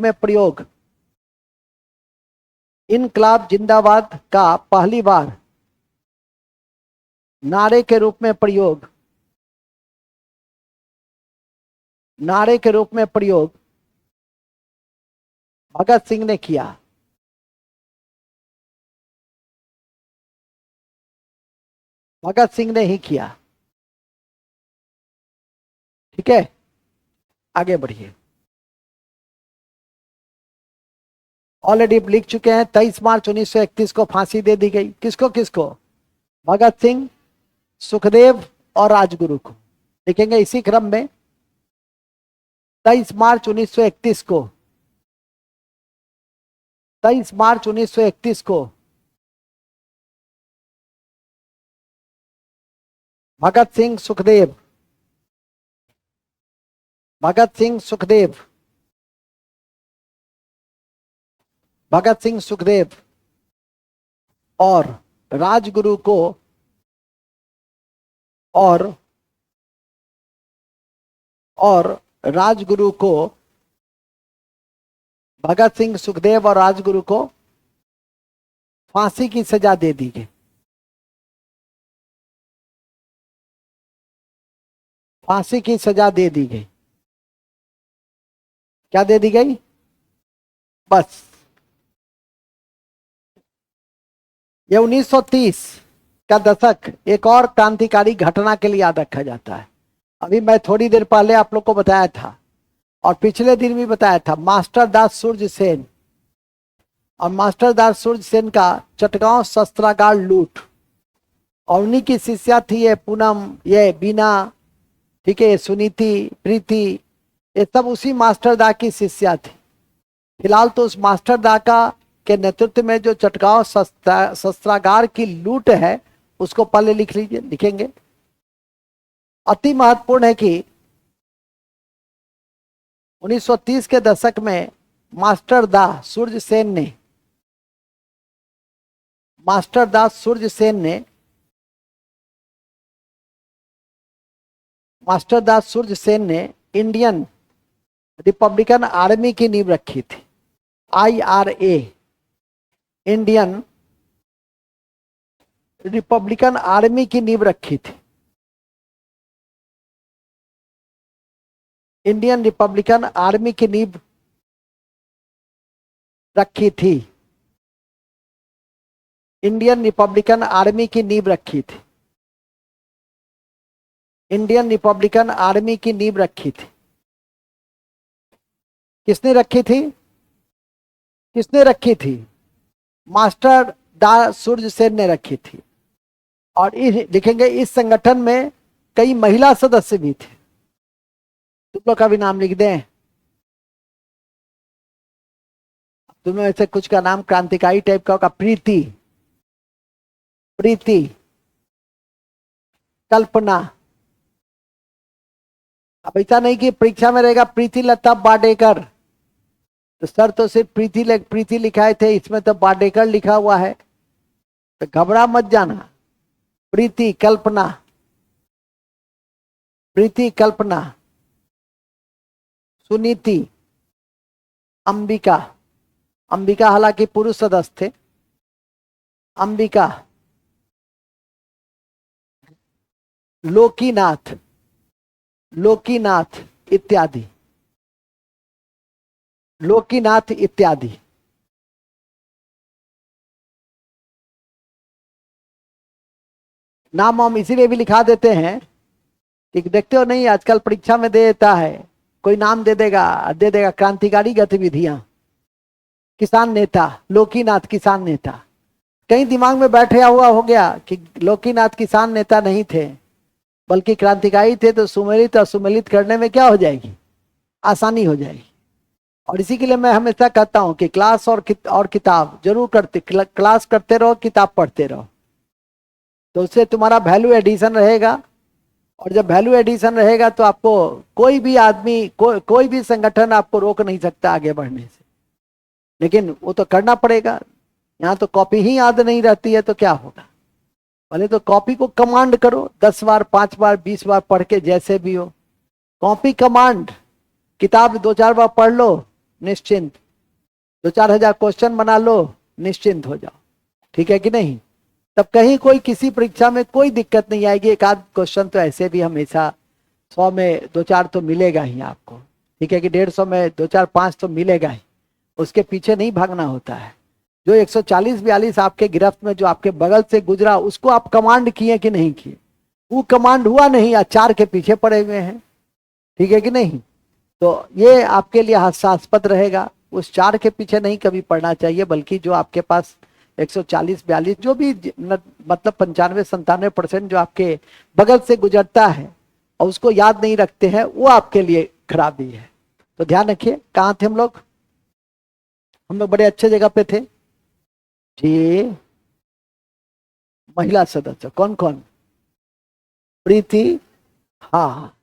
में प्रयोग, इनकलाब जिंदाबाद का पहली बार नारे के रूप में प्रयोग भगत सिंह ने किया। भगत सिंह ने ही किया। ठीक है, आगे बढ़िए। ऑलरेडी लिख चुके हैं, 23 मार्च 1931 को फांसी दे दी गई। किसको किसको? भगत सिंह, सुखदेव और राजगुरु को। लिखेंगे इसी क्रम में। 23 मार्च 1931 को 23 मार्च 1931 को भगत सिंह सुखदेव और राजगुरु को भगत सिंह, सुखदेव और राजगुरु को फांसी की सजा दे दी गई। फांसी की सजा दे दी गई। क्या दे दी गई? बस। ये 1930 का दशक एक और क्रांतिकारी घटना के लिए याद रखा जाता है। अभी मैं थोड़ी देर पहले आप लोग को बताया था और पिछले दिन भी बताया था, मास्टर दास सूर्य सेन और मास्टर दास सूर्य सेन का चटगांव शस्त्रागार लूट। और उन्हीं की शिष्या थी ये पूनम, ये बीना, ठीक है, सुनीति, प्रीति, ये सब उसी मास्टर दा की शिष्या थी। फिलहाल तो उस मास्टर दा का के नेतृत्व में जो चटगांव शस्त्रागार की लूट है उसको पहले लिख लीजिए, लिखेंगे। अति महत्वपूर्ण है कि 1930 के दशक में मास्टर दास सूर्य सेन ने इंडियन रिपब्लिकन आर्मी की नींव रखी थी। IRA, इंडियन रिपब्लिकन आर्मी की नींव रखी थी। इंडियन रिपब्लिकन आर्मी की नींव रखी थी। इंडियन रिपब्लिकन आर्मी की नींव रखी थी। इंडियन रिपब्लिकन आर्मी की नींव रखी थी। किसने रखी थी? किसने रखी थी? मास्टर दास सूर्य सेन ने रखी थी। और लिखेंगे इस संगठन में कई महिला सदस्य भी थे। तुम लोग का भी नाम लिख दें। तुम्हें ऐसे कुछ का नाम क्रांतिकारी टाइप का होगा। प्रीति, कल्पना। अब ऐसा नहीं कि परीक्षा में रहेगा प्रीति लता बाडेकर, तो सर तो सिर्फ प्रीति लिखाए थे, इसमें तो बाडेकर लिखा हुआ है, तो घबरा मत जाना। प्रीति कल्पना, सुनीति, अंबिका हालांकि पुरुष सदस्य थे। अंबिका, लोकीनाथ इत्यादि। नाम हम इसीलिए भी लिखा देते हैं कि देखते हो नहीं, आजकल परीक्षा में दे देता है, कोई नाम दे देगा क्रांतिकारी गतिविधियां, किसान नेता, लोकीनाथ किसान नेता। कहीं दिमाग में बैठा हुआ हो गया कि लोकीनाथ किसान नेता नहीं थे बल्कि क्रांतिकारी थे, तो सुमेलित असुमेलित करने में क्या हो जाएगी? आसानी हो जाएगी। और इसी के लिए मैं हमेशा कहता हूं कि क्लास और किताब जरूर क्लास करते रहो, किताब पढ़ते रहो, तो उससे तुम्हारा वैल्यू एडिशन रहेगा। और जब वैल्यू एडिशन रहेगा तो आपको कोई भी आदमी, कोई भी संगठन आपको रोक नहीं सकता आगे बढ़ने से। लेकिन वो तो करना पड़ेगा। यहाँ तो कॉपी ही याद नहीं रहती है तो क्या होगा? पहले तो कॉपी को कमांड करो, 10 बार, 5 बार, 20 बार पढ़ के, जैसे भी हो। कॉपी कमांड, किताब 2-4 बार पढ़ लो, निश्चिंत। 2-4 हजार क्वेश्चन बना लो, निश्चिंत हो जाओ। ठीक है कि नहीं? तब कहीं कोई किसी परीक्षा में कोई दिक्कत नहीं आएगी। एक आध क्वेश्चन तो ऐसे भी हमेशा 100 में 2-4 तो मिलेगा ही आपको। ठीक है कि 150 में 2-4, 5 तो मिलेगा ही। उसके पीछे नहीं भागना होता है। जो 140-42 आपके गिरफ्त में जो आपके बगल से गुजरा, उसको आप कमांड किए कि नहीं किए? वो कमांड हुआ नहीं, आचार के पीछे पड़े हुए हैं। ठीक है कि नहीं? तो ये आपके लिए हास्यास्पद रहेगा। उस 4 के पीछे नहीं कभी पड़ना चाहिए, बल्कि जो आपके पास 140-42 जो भी मतलब 95-97% जो आपके बगल से गुजरता है और उसको याद नहीं रखते हैं, वो आपके लिए खराबी है। तो ध्यान रखिए। कहाँ थे हम लोग बड़े अच्छे जगह पे थे जी। महिला सदस्य कौन कौन? प्रीति, हाँ।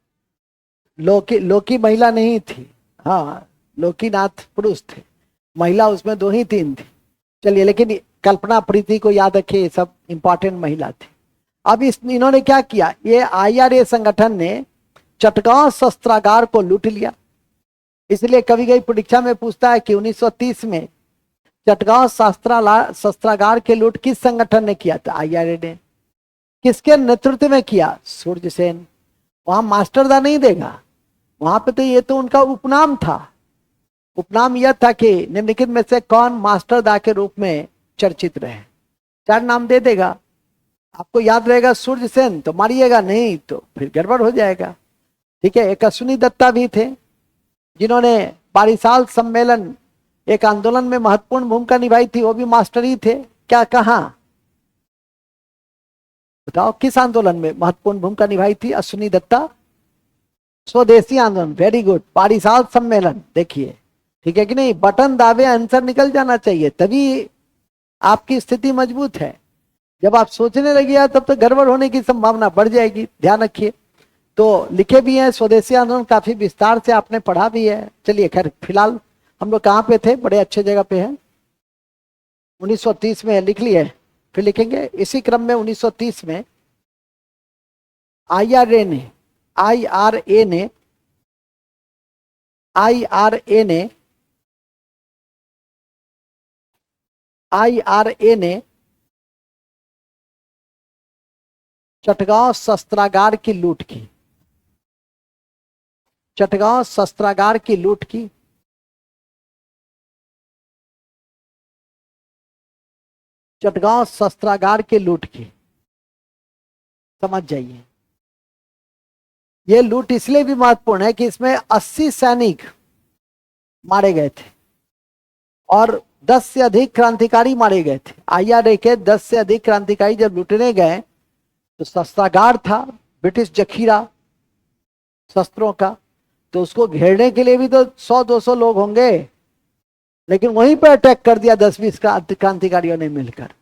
लोकी महिला नहीं थी, हाँ। लोकीनाथ पुरुष थे, महिला उसमें 2-3 थी। चलिए, लेकिन कल्पना, प्रीति को याद रखिए, ये सब इंपॉर्टेंट महिला थी। अब इन्होंने क्या किया? ये IRA संगठन ने चटगांव शस्त्रागार को लूट लिया। इसलिए कभी कभी परीक्षा में पूछता है कि 1930 में चटगांव शस्त्रागार के लूट किस संगठन ने किया था? IRA ने। किसके नेतृत्व में किया? सूर्य सेन। वहां मास्टरदा नहीं देगा, वहां पे तो ये तो उनका उपनाम था। उपनाम यह था कि निम्नलिखित में से कौन मास्टरदा के रूप में चर्चित रहे? 4 नाम दे देगा, आपको याद रहेगा सूर्य सेन, तो मारिएगा, नहीं तो फिर गड़बड़ हो जाएगा। ठीक है। एक अश्विनी दत्ता भी थे, जिन्होंने बारिसाल सम्मेलन, एक आंदोलन में महत्वपूर्ण भूमिका निभाई थी, वो भी मास्टर ही थे। क्या कहा? बताओ, किस आंदोलन में महत्वपूर्ण भूमिका निभाई थी अश्विनी दत्ता? स्वदेशी आंदोलन। Very good. बारिसाल सम्मेलन। देखिए, ठीक है कि नहीं? बटन दावे, आंसर निकल जाना चाहिए, तभी आपकी स्थिति मजबूत है। जब आप सोचने लगे तब तो गड़बड़ होने की संभावना बढ़ जाएगी। ध्यान रखिए। तो लिखे भी हैं, स्वदेशी आंदोलन काफी विस्तार से आपने पढ़ा भी है। चलिए खैर, फिलहाल हम लोग कहाँ पे थे, बड़े अच्छे जगह पे हैं, 1930 में लिख लिए, फिर लिखेंगे। इसी क्रम में 1930 में आईआरए ने आईआरए ने आईआरए ने आईआरए ने चटगांव शस्त्रागार की लूट की। चटगांव शस्त्रागार की लूट की। चटगांव शस्त्रागार की लूट की, समझ जाइए। यह लूट इसलिए भी महत्वपूर्ण है कि इसमें 80 सैनिक मारे गए थे और 10 से अधिक क्रांतिकारी मारे गए थे। आईआरए के 10 से अधिक क्रांतिकारी जब लूटने गए तो शस्त्रागार था, ब्रिटिश जखीरा शस्त्रों का, तो उसको घेरने के लिए भी तो 100-200 लोग होंगे, लेकिन वहीं पर अटैक कर दिया 10-20 क्रांतिकारियों ने मिलकर,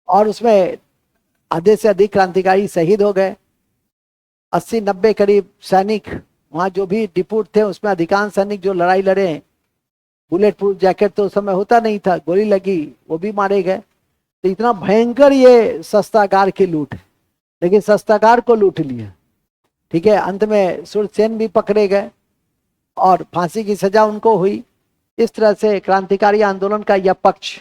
और उसमें आधे से अधिक क्रांतिकारी शहीद हो गए। 80-90 करीब सैनिक, वहां जो भी डिप्यूट थे उसमें अधिकांश सैनिक जो लड़ाई लड़े, बुलेट प्रूफ जैकेट तो उस समय होता नहीं था, गोली लगी वो भी मारे गए। तो इतना भयंकर ये शस्त्रागार की लूट है, लेकिन शस्त्रागार को लूट लिया, ठीक है। अंत में सूरसेन भी पकड़े गए और फांसी की सजा उनको हुई। इस तरह से क्रांतिकारी आंदोलन का यह पक्ष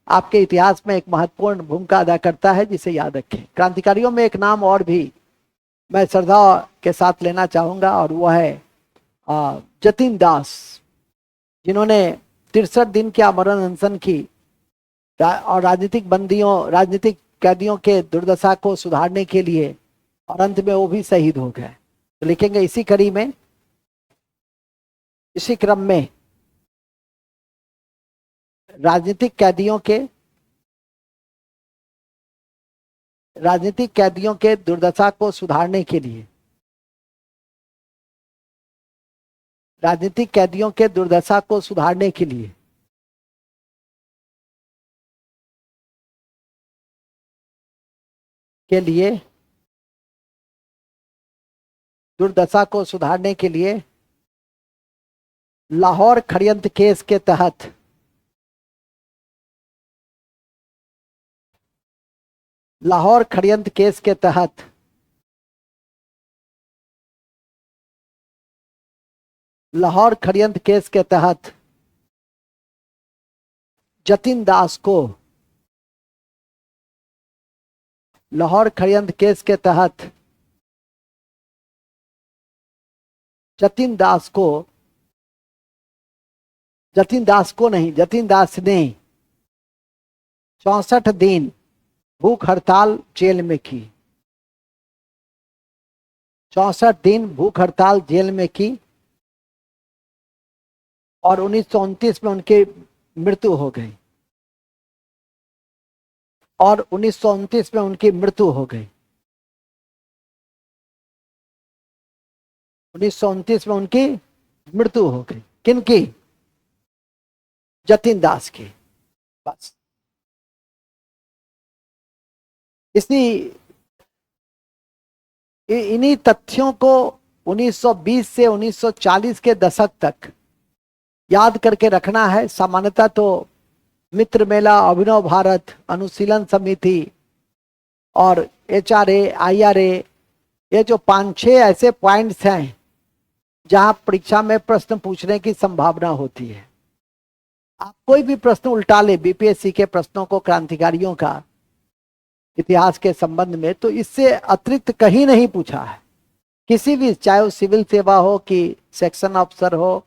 आपके इतिहास में एक महत्वपूर्ण भूमिका अदा करता है, जिसे याद रखें। क्रांतिकारियों में एक नाम और भी मैं श्रद्धा के साथ लेना चाहूंगा, और वह है जतिन दास, जिन्होंने 63 दिन की आमरण अनशन की और राजनीतिक कैदियों के दुर्दशा को सुधारने के लिए, और अंत में वो भी शहीद हो गए। तो लिखेंगे इसी क्रम में राजनीतिक कैदियों के दुर्दशा को सुधारने के लिए, राजनीतिक कैदियों के दुर्दशा को सुधारने के लिए दुर्दशा को सुधारने के लिए लाहौर षड्यंत्र केस के तहत लाहौर षड्यंत्र केस के तहत लाहौर षड्यंत्र केस के तहत जतिन दास को लाहौर षड्यंत्र केस के तहत जतिन दास ने 64 दिन भूख हड़ताल जेल में की। 64 दिन भूख हड़ताल जेल में की और 1929 में उनकी मृत्यु हो गई। 1929 में उनकी मृत्यु हो गई। 1929 में उनकी मृत्यु हो गई। किनकी? जतिन दास की। बस इन्हीं तथ्यों को 1920 से 1940 के दशक तक याद करके रखना है। सामान्यतः तो मित्र मेला, अभिनव भारत, अनुशीलन समिति और एचआरए, आईआरए, ये जो 5-6 ऐसे पॉइंट्स हैं जहां परीक्षा में प्रश्न पूछने की संभावना होती है। आप कोई भी प्रश्न उल्टा ले बीपीएससी के प्रश्नों को, क्रांतिकारियों का इतिहास के संबंध में, तो इससे अतिरिक्त कहीं नहीं पूछा है। किसी भी, चाहे वो सिविल सेवा हो कि सेक्शन अफसर हो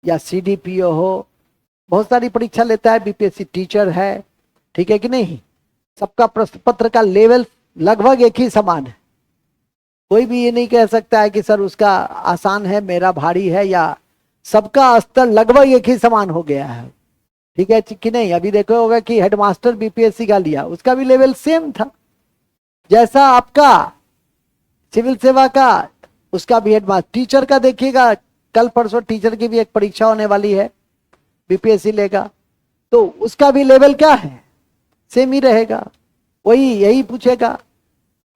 या सीडीपीओ हो, बहुत सारी परीक्षा लेता है बीपीएससी, टीचर है, ठीक है कि नहीं। सबका प्रश्न पत्र का लेवल लगभग एक ही समान है। कोई भी ये नहीं कह सकता है कि सर उसका आसान है, मेरा भारी है, या सबका स्तर लगभग एक ही समान हो गया है, ठीक है कि नहीं। अभी देखो होगा कि हेडमास्टर बीपीएससी का लिया, उसका भी लेवल सेम था जैसा आपका सिविल सेवा का, उसका भी हेडमास्टर। टीचर का देखिएगा, कल परसों टीचर की भी एक परीक्षा होने वाली है, बीपीएससी लेगा, तो उसका भी लेवल क्या है, सेम ही रहेगा, वही यही पूछेगा।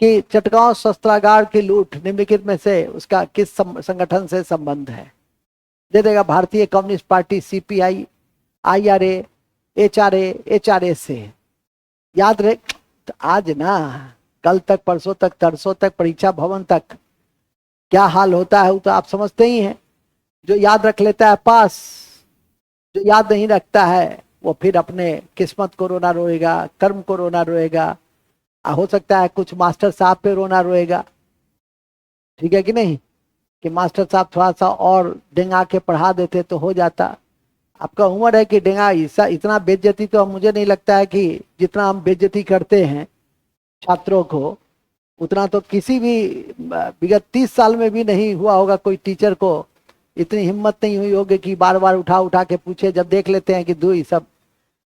कि चटगांव शस्त्रागार की लूट निम्नलिखित में से उसका किस संगठन से संबंध है? दे देगा भारतीय communist party, CPI, IRA, HRA से। याद रहे तो आज ना, कल तक, परसों तक, तरसों तक, परीक्षा भवन तक क्या हाल होता है वो तो आप समझते ही हैं। जो याद रख लेता है पास, जो याद नहीं रखता है वो फिर अपने किस्मत को रोना रोएगा, कर्म को रोना रोएगा। हो सकता है कुछ मास्टर साहब पे रोना रोएगा, ठीक है कि नहीं, कि मास्टर साहब थोड़ा सा और डेंगा के पढ़ा देते तो हो जाता। आपका उम्र है कि डेंगा इतना बेइज्जती तो मुझे नहीं लगता है कि जितना हम बेइज्जती करते हैं छात्रों को, उतना तो किसी भी विगत 30 साल में भी नहीं हुआ होगा। कोई टीचर को इतनी हिम्मत नहीं हुई होगी कि बार बार उठा उठा के पूछे। जब देख लेते हैं कि दुई सब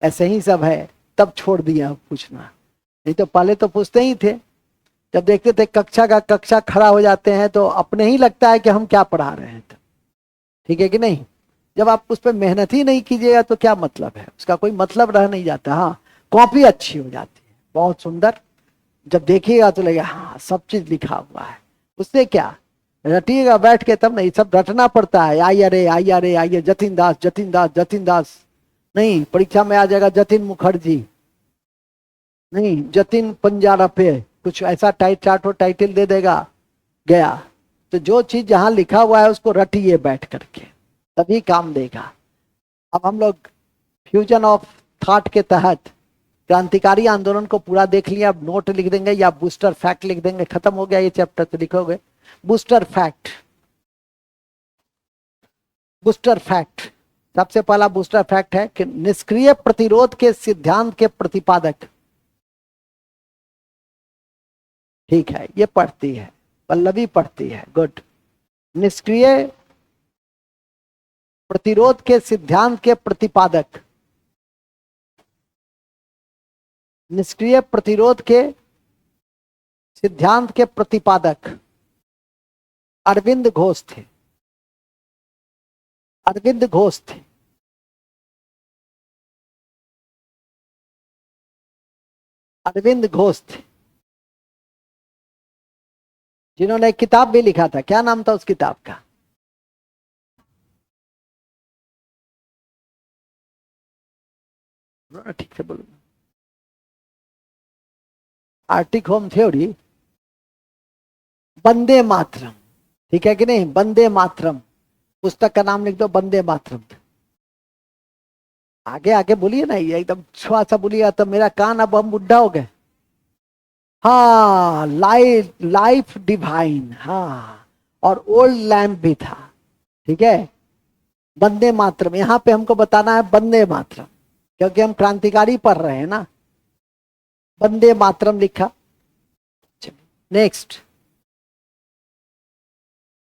ऐसे ही सब है तब छोड़ दिया पूछना, नहीं तो पहले तो पूछते ही थे। जब देखते थे कक्षा का कक्षा खड़ा हो जाते हैं तो अपने ही लगता है कि हम क्या पढ़ा रहे हैं, ठीक है कि नहीं। जब आप उस पर मेहनत ही नहीं कीजिएगा तो क्या मतलब है, उसका कोई मतलब रह नहीं जाता। हाँ, कॉपी अच्छी हो जाती है, बहुत सुंदर, जब देखिएगा तो लगेगा हाँ सब चीज लिखा हुआ है। उससे क्या रटिएगा बैठ के, तब नहीं, सब रटना पड़ता है। आईआरए आईआरए आईए, जतिन दास जतिन दास जतिन दास, नहीं परीक्षा में आ जाएगा जतिन मुखर्जी, नहीं जतिन पंजारपे, कुछ ऐसा टाइटल दे देगा, गया। तो जो चीज जहां लिखा हुआ है उसको रटिए बैठ करके, तभी काम देगा। अब हम लोग फ्यूजन ऑफ थॉट के तहत क्रांतिकारी आंदोलन को पूरा देख लिया। अब नोट लिख देंगे या बूस्टर फैक्ट लिख देंगे, खत्म हो गया ये चैप्टर, तो लिखोगे बूस्टर फैक्ट। बूस्टर फैक्ट, सबसे पहला बूस्टर फैक्ट है कि निष्क्रिय प्रतिरोध के सिद्धांत के प्रतिपादक, ठीक है, ये पढ़ती है, पल्लवी पढ़ती है, गुड। निष्क्रिय प्रतिरोध के सिद्धांत के प्रतिपादक, निष्क्रिय प्रतिरोध के सिद्धांत के प्रतिपादक अरविंद घोष थे। अरविंद घोष थे। अरविंद घोष थे, जिन्होंने एक किताब भी लिखा था। क्या नाम था उस किताब का? ठीक से बोलो। Arctic home theory, Vande Mataram, ठीक है कि नहीं, वंदे मातरम, पुस्तक का नाम लिख दो, वंदे मातरम। आगे आगे बोलिए ना, ये एकदम छुआ सा बोलिए तो मेरा कान, अब हम बुढ़ा हो गए। हाँ, लाइफ लाइफ डिवाइन, हाँ, और ओल्ड लैम्प भी था, ठीक है। वंदे मातरम, यहां पे हमको बताना है वंदे मातरम, क्योंकि हम क्रांतिकारी पढ़ रहे हैं ना। वंदे मातरम लिखा। नेक्स्ट,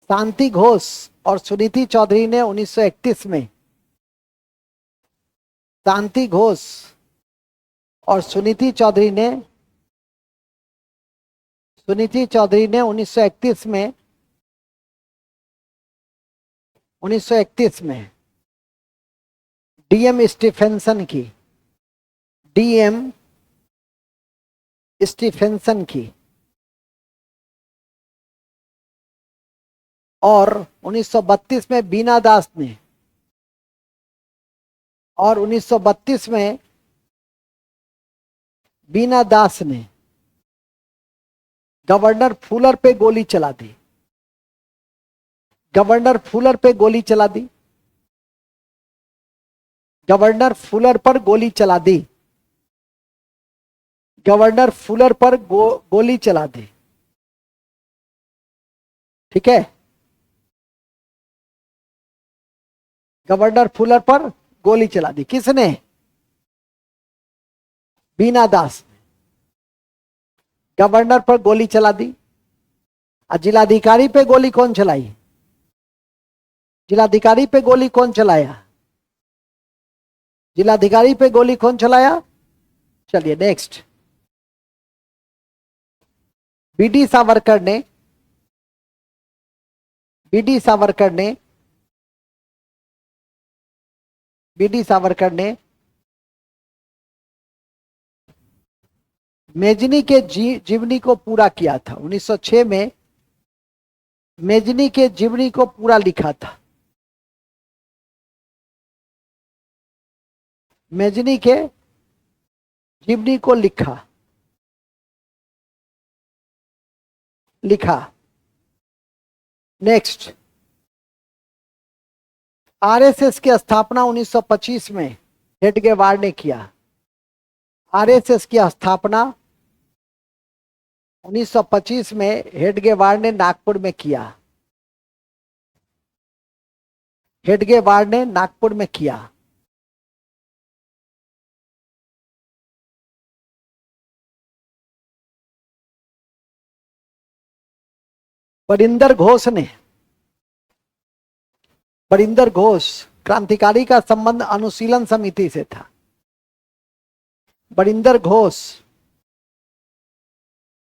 शांति घोष और सुनीति चौधरी ने 1931 में, शांति घोष और सुनीति चौधरी ने 1931 में, 1931 में डीएम स्टीफेंसन की, डीएम स्टीफेंसन की, और 1932 में बीना दास ने, और 1932 में बीना दास ने गवर्नर फुलर पे गोली चला दी। गवर्नर फुलर पे गोली चला दी। गवर्नर फुलर पर गोली चला दी। गवर्नर फुलर पर गोली चला दी, ठीक है। गवर्नर फुलर पर गोली चला दी, किसने? बीना दास ने गवर्नर पर गोली चला दी। और जिलाधिकारी पे गोली कौन चलाई? जिलाधिकारी पे गोली कौन चलाया? जिलाधिकारी पे गोली कौन चलाया? चलिए नेक्स्ट, बीडी सावरकर ने, बीडी सावरकर ने, बीडी सावरकर ने मेजनी के जीवनी को पूरा किया था। 1906 में मेजनी के जीवनी को पूरा लिखा था। मेजनी के जीवनी को लिखा। नेक्स्ट, आरएसएस की स्थापना 1925 में हेडगेवार ने किया। आरएसएस की स्थापना 1925 में हेडगेवार ने नागपुर में किया। हेडगेवार ने नागपुर में किया। बरिंदर घोष क्रांतिकारी का संबंध अनुशीलन समिति से था। बरिंदर घोष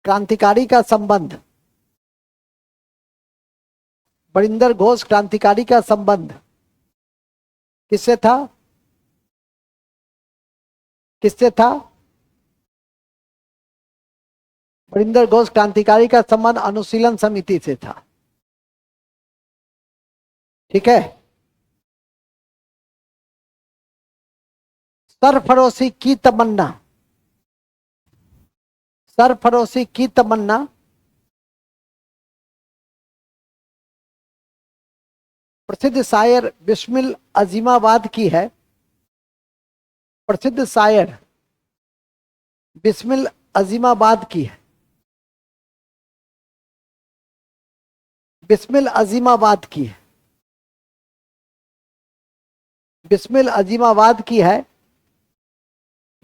क्रांतिकारी का संबंध, बरिंदर घोष क्रांतिकारी का संबंध किससे था? किससे था? बरिंदर घोष क्रांतिकारी का संबंध अनुशीलन समिति से था। ठीक है। सरफरोशी की तमन्ना, सरफरोशी की तमन्ना प्रसिद्ध शायर बिस्मिल अजीमाबाद की है। प्रसिद्ध शायर बिस्मिल अजीमाबाद की है। बिस्मिल अजीमाबाद की है। बिस्मिल अजीमाबाद की है,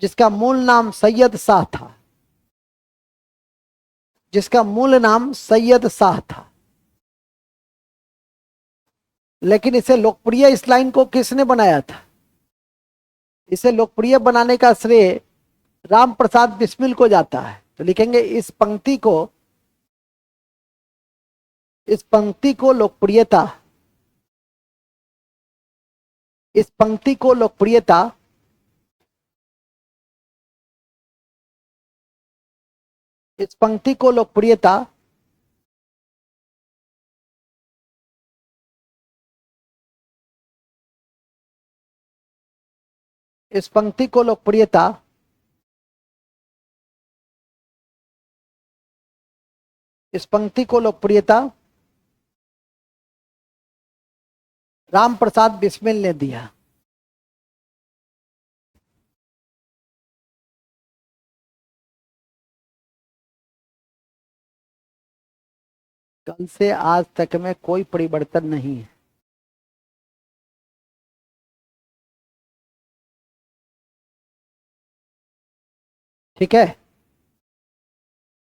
जिसका मूल नाम सैयद शाह था। जिसका मूल नाम सैयद शाह था। लेकिन इसे लोकप्रिय, इस लाइन को किसने बनाया था? इसे लोकप्रिय बनाने का श्रेय राम प्रसाद बिस्मिल को जाता है। तो लिखेंगे इस पंक्ति को लोकप्रियता, इस पंक्ति को लोकप्रियता इस पंक्ति को लोकप्रियता इस पंक्ति को लोकप्रियता इस पंक्ति को लोकप्रियता राम प्रसाद बिस्मिल ने दिया। कल से आज तक में कोई परिवर्तन नहीं है। ठीक है।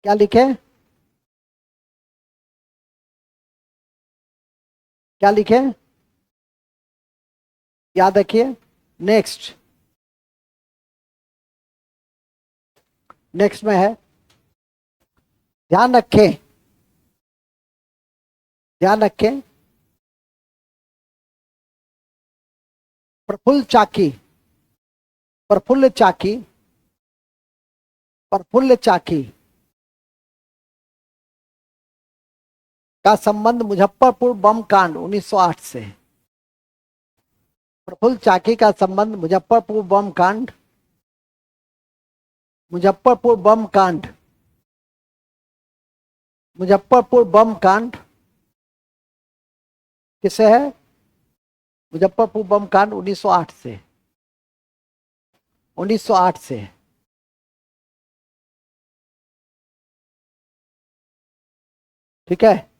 क्या लिखे? क्या लिखे? याद रखिए। नेक्स्ट में है, ध्यान रखें, ध्यान रखें, प्रफुल्ल चाकी, प्रफुल्ल चाकी, प्रफुल्ल चाकी का संबंध मुजफ्फरपुर बम कांड 1908 से। प्रफुल्ल चाकी का संबंध मुजफ्फरपुर बम कांड, मुजफ्फरपुर बम कांड, मुजफ्फरपुर बम कांड किससे है? मुजफ्फरपुर बम कांड 1908 से। 1908 से। ठीक है।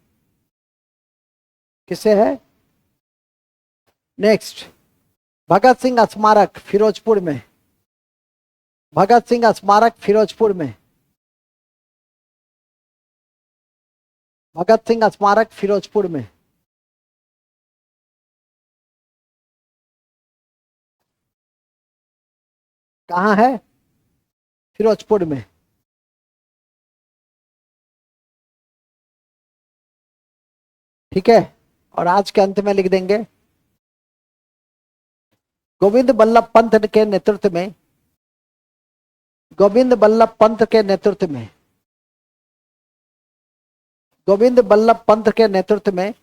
किससे है? नेक्स्ट, भगत सिंह स्मारक फिरोजपुर में। भगत सिंह स्मारक फिरोजपुर में। भगत सिंह स्मारक फिरोजपुर में। कहाँ है? फिरोजपुर में। ठीक है। और आज के अंत में लिख देंगे, गोविंद बल्लभ पंत के नेतृत्व में गोविंद बल्लभ पंत के नेतृत्व में, गोविंद बल्लभ पंत के नेतृत्व में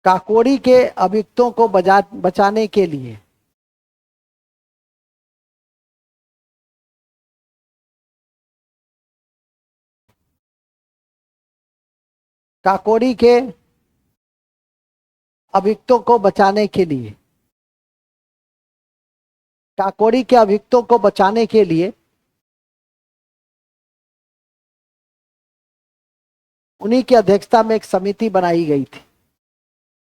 काकोरी के अभियुक्तों को बचाने के लिए काकोरी के अभियुक्तों को बचाने के लिए काकोरी के अभियुक्तों को बचाने के लिए उन्हीं की अध्यक्षता में एक समिति बनाई गई थी।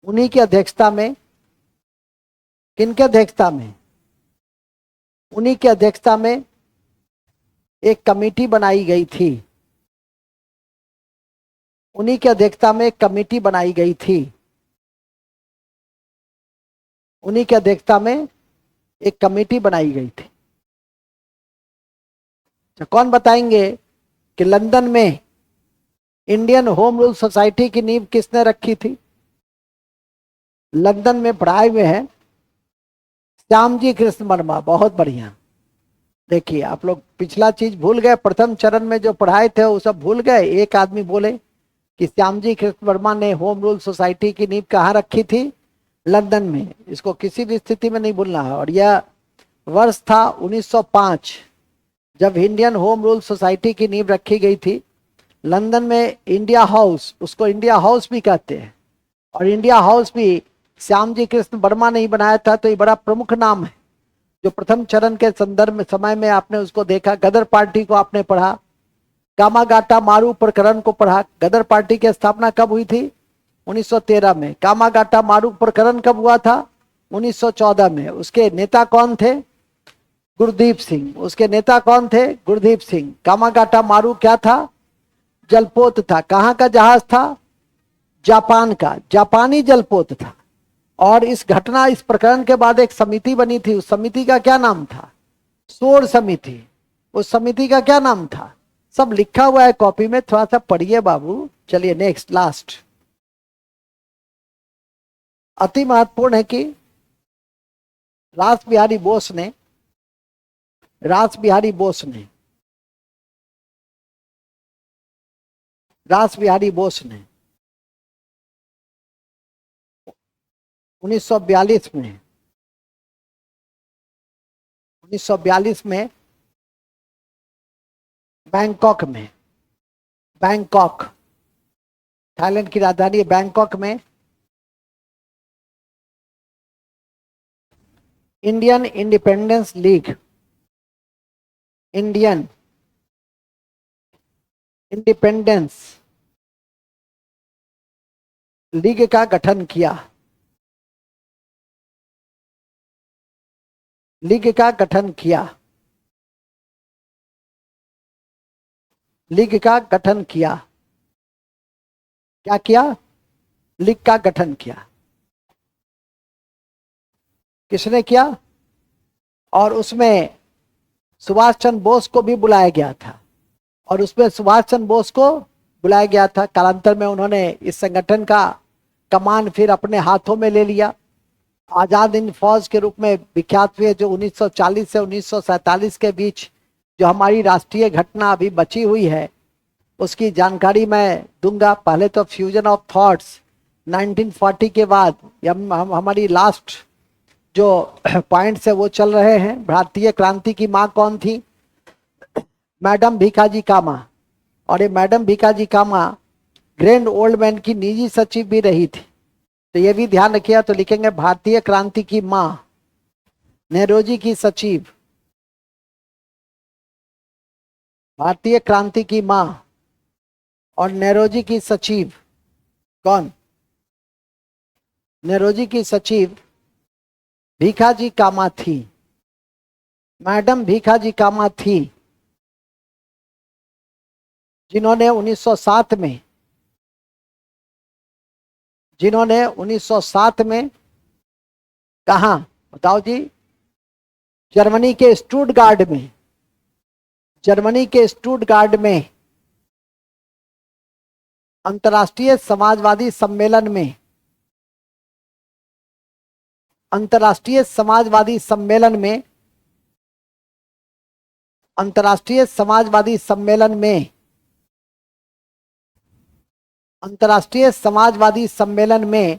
उन्हीं की अध्यक्षता में, किनके अध्यक्षता में? उन्हीं की अध्यक्षता में एक कमेटी बनाई गई थी। उन्हीं की अध्यक्षता में एक कमेटी बनाई गई थी। उन्हीं की अध्यक्षता में एक कमेटी बनाई गई थी। तो कौन बताएंगे कि लंदन में इंडियन होम रूल सोसाइटी की नींव किसने रखी थी? लंदन में पढ़ाए हुए हैं श्यामजी कृष्ण वर्मा। बहुत बढ़िया। देखिए आप लोग पिछला चीज भूल गए, प्रथम चरण में जो पढ़ाए थे वो सब भूल गए। एक आदमी बोले कि श्यामजी कृष्ण वर्मा ने होम रूल सोसाइटी की नींव कहाँ रखी थी? लंदन में। इसको किसी भी स्थिति में नहीं भूलना है। और यह वर्ष था 1905 जब इंडियन होम रूल सोसाइटी की नींव रखी गई थी। लंदन में इंडिया हाउस, उसको इंडिया हाउस भी कहते हैं, और इंडिया हाउस भी श्यामजी कृष्ण वर्मा ने ही बनाया था। तो ये बड़ा प्रमुख नाम है जो प्रथम चरण के संदर्भ में समय में आपने उसको देखा। गदर पार्टी को आपने पढ़ा, कामागाटा मारू प्रकरण को पढ़ा। गदर पार्टी की स्थापना कब हुई थी? 1913 में। कामागाटा मारू प्रकरण कब हुआ था? 1914 में। उसके नेता कौन थे? गुरदीप सिंह। उसके नेता कौन थे? गुरदीप सिंह। कामागाटा मारू क्या था? जलपोत था। कहां का जहाज था? जापान का, जापानी जलपोत था। और इस घटना, इस प्रकरण के बाद एक समिति बनी थी। उस समिति का क्या नाम था? शोर समिति। उस समिति का क्या नाम था? सब लिखा हुआ है कॉपी में, थोड़ा सा पढ़िए बाबू। चलिए नेक्स्ट, लास्ट। अति महत्वपूर्ण है कि रास बिहारी बोस ने रास बिहारी बोस ने 1942 में 1942 में बैंकॉक थाईलैंड की राजधानी बैंकॉक में इंडियन इंडिपेंडेंस लीग का गठन किया। लीग का गठन किया। क्या किया? लीग का गठन किया। किसने किया? और उसमें सुभाष चंद्र बोस को भी बुलाया गया था। कालांतर में उन्होंने इस संगठन का कमान फिर अपने हाथों में ले लिया। आजाद हिंद फौज के रूप में विख्यात हुए, जो 1940 से 1947 के बीच जो हमारी राष्ट्रीय घटना अभी बची हुई है उसकी जानकारी मैं दूंगा। पहले तो फ्यूजन ऑफ थॉट्स 1940 के बाद हमारी लास्ट जो पॉइंट्स है वो चल रहे हैं। भारतीय क्रांति की माँ कौन थी? मैडम भीखाजी कामा। और ये मैडम भीखाजी कामा ग्रैंड ओल्ड मैन की निजी सचिव भी रही थी। तो ये भी ध्यान रखिएगा। तो लिखेंगे भारतीय क्रांति की माँ नेहरूजी की सचिव। भारतीय क्रांति की माँ और नेहरूजी की सचिव कौन? नेहरूजी की सचिव भीखाजी कामा थी। मैडम भीखाजी कामा थी, जिन्होंने 1907 में कहा बताओ जी? जर्मनी के स्टुटगार्ड में अंतर्राष्ट्रीय समाजवादी सम्मेलन में अंतर्राष्ट्रीय समाजवादी सम्मेलन में, अंतर्राष्ट्रीय समाजवादी सम्मेलन में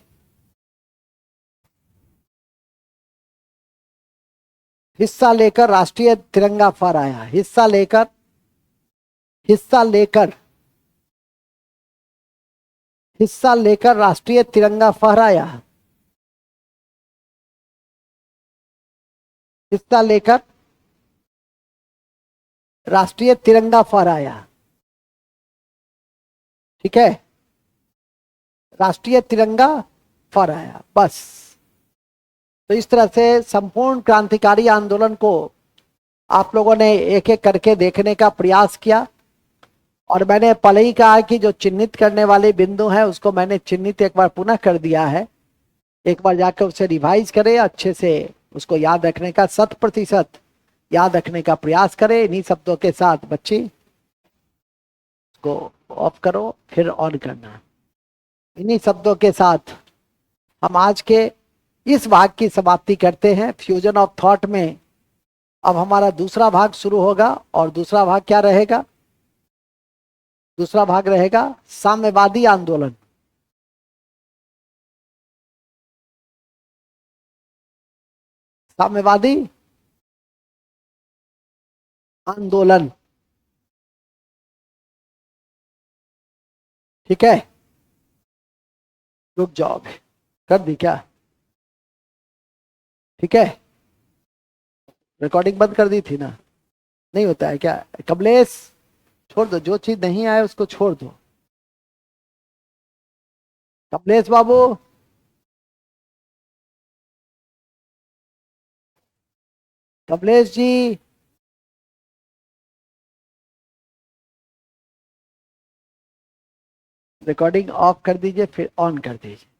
हिस्सा लेकर राष्ट्रीय तिरंगा फहराया। हिस्सा लेकर, हिस्सा लेकर, हिस्सा लेकर राष्ट्रीय तिरंगा फहराया। हिस्सा लेकर राष्ट्रीय तिरंगा फहराया। ठीक है, राष्ट्रीय तिरंगा फहराया, बस। तो इस तरह से संपूर्ण क्रांतिकारी आंदोलन को आप लोगों ने एक एक करके देखने का प्रयास किया। और मैंने पहले ही कहा कि जो चिन्हित करने वाले बिंदु हैं उसको मैंने चिन्हित एक बार पुनः कर दिया है। एक बार जाकर उसे रिवाइज करें, अच्छे से उसको याद रखने का 100% याद रखने का प्रयास करें। इन्हीं शब्दों के साथ बच्चे को ऑफ करो, फिर ऑन करना। इन्हीं शब्दों के साथ हम आज के इस भाग की समाप्ति करते हैं। फ्यूजन ऑफ थॉट में अब हमारा दूसरा भाग शुरू होगा। और दूसरा भाग क्या रहेगा? दूसरा भाग रहेगा साम्यवादी आंदोलन। साम्यवादी आंदोलन, ठीक है। रुक जाओ, कर दी क्या? ठीक है, रिकॉर्डिंग बंद कर दी थी ना? नहीं होता है क्या? कमलेश छोड़ दो, जो चीज नहीं आए उसको छोड़ दो। कमलेश बाबू, कमलेश जी, रिकॉर्डिंग ऑफ कर दीजिए, फिर ऑन कर दीजिए।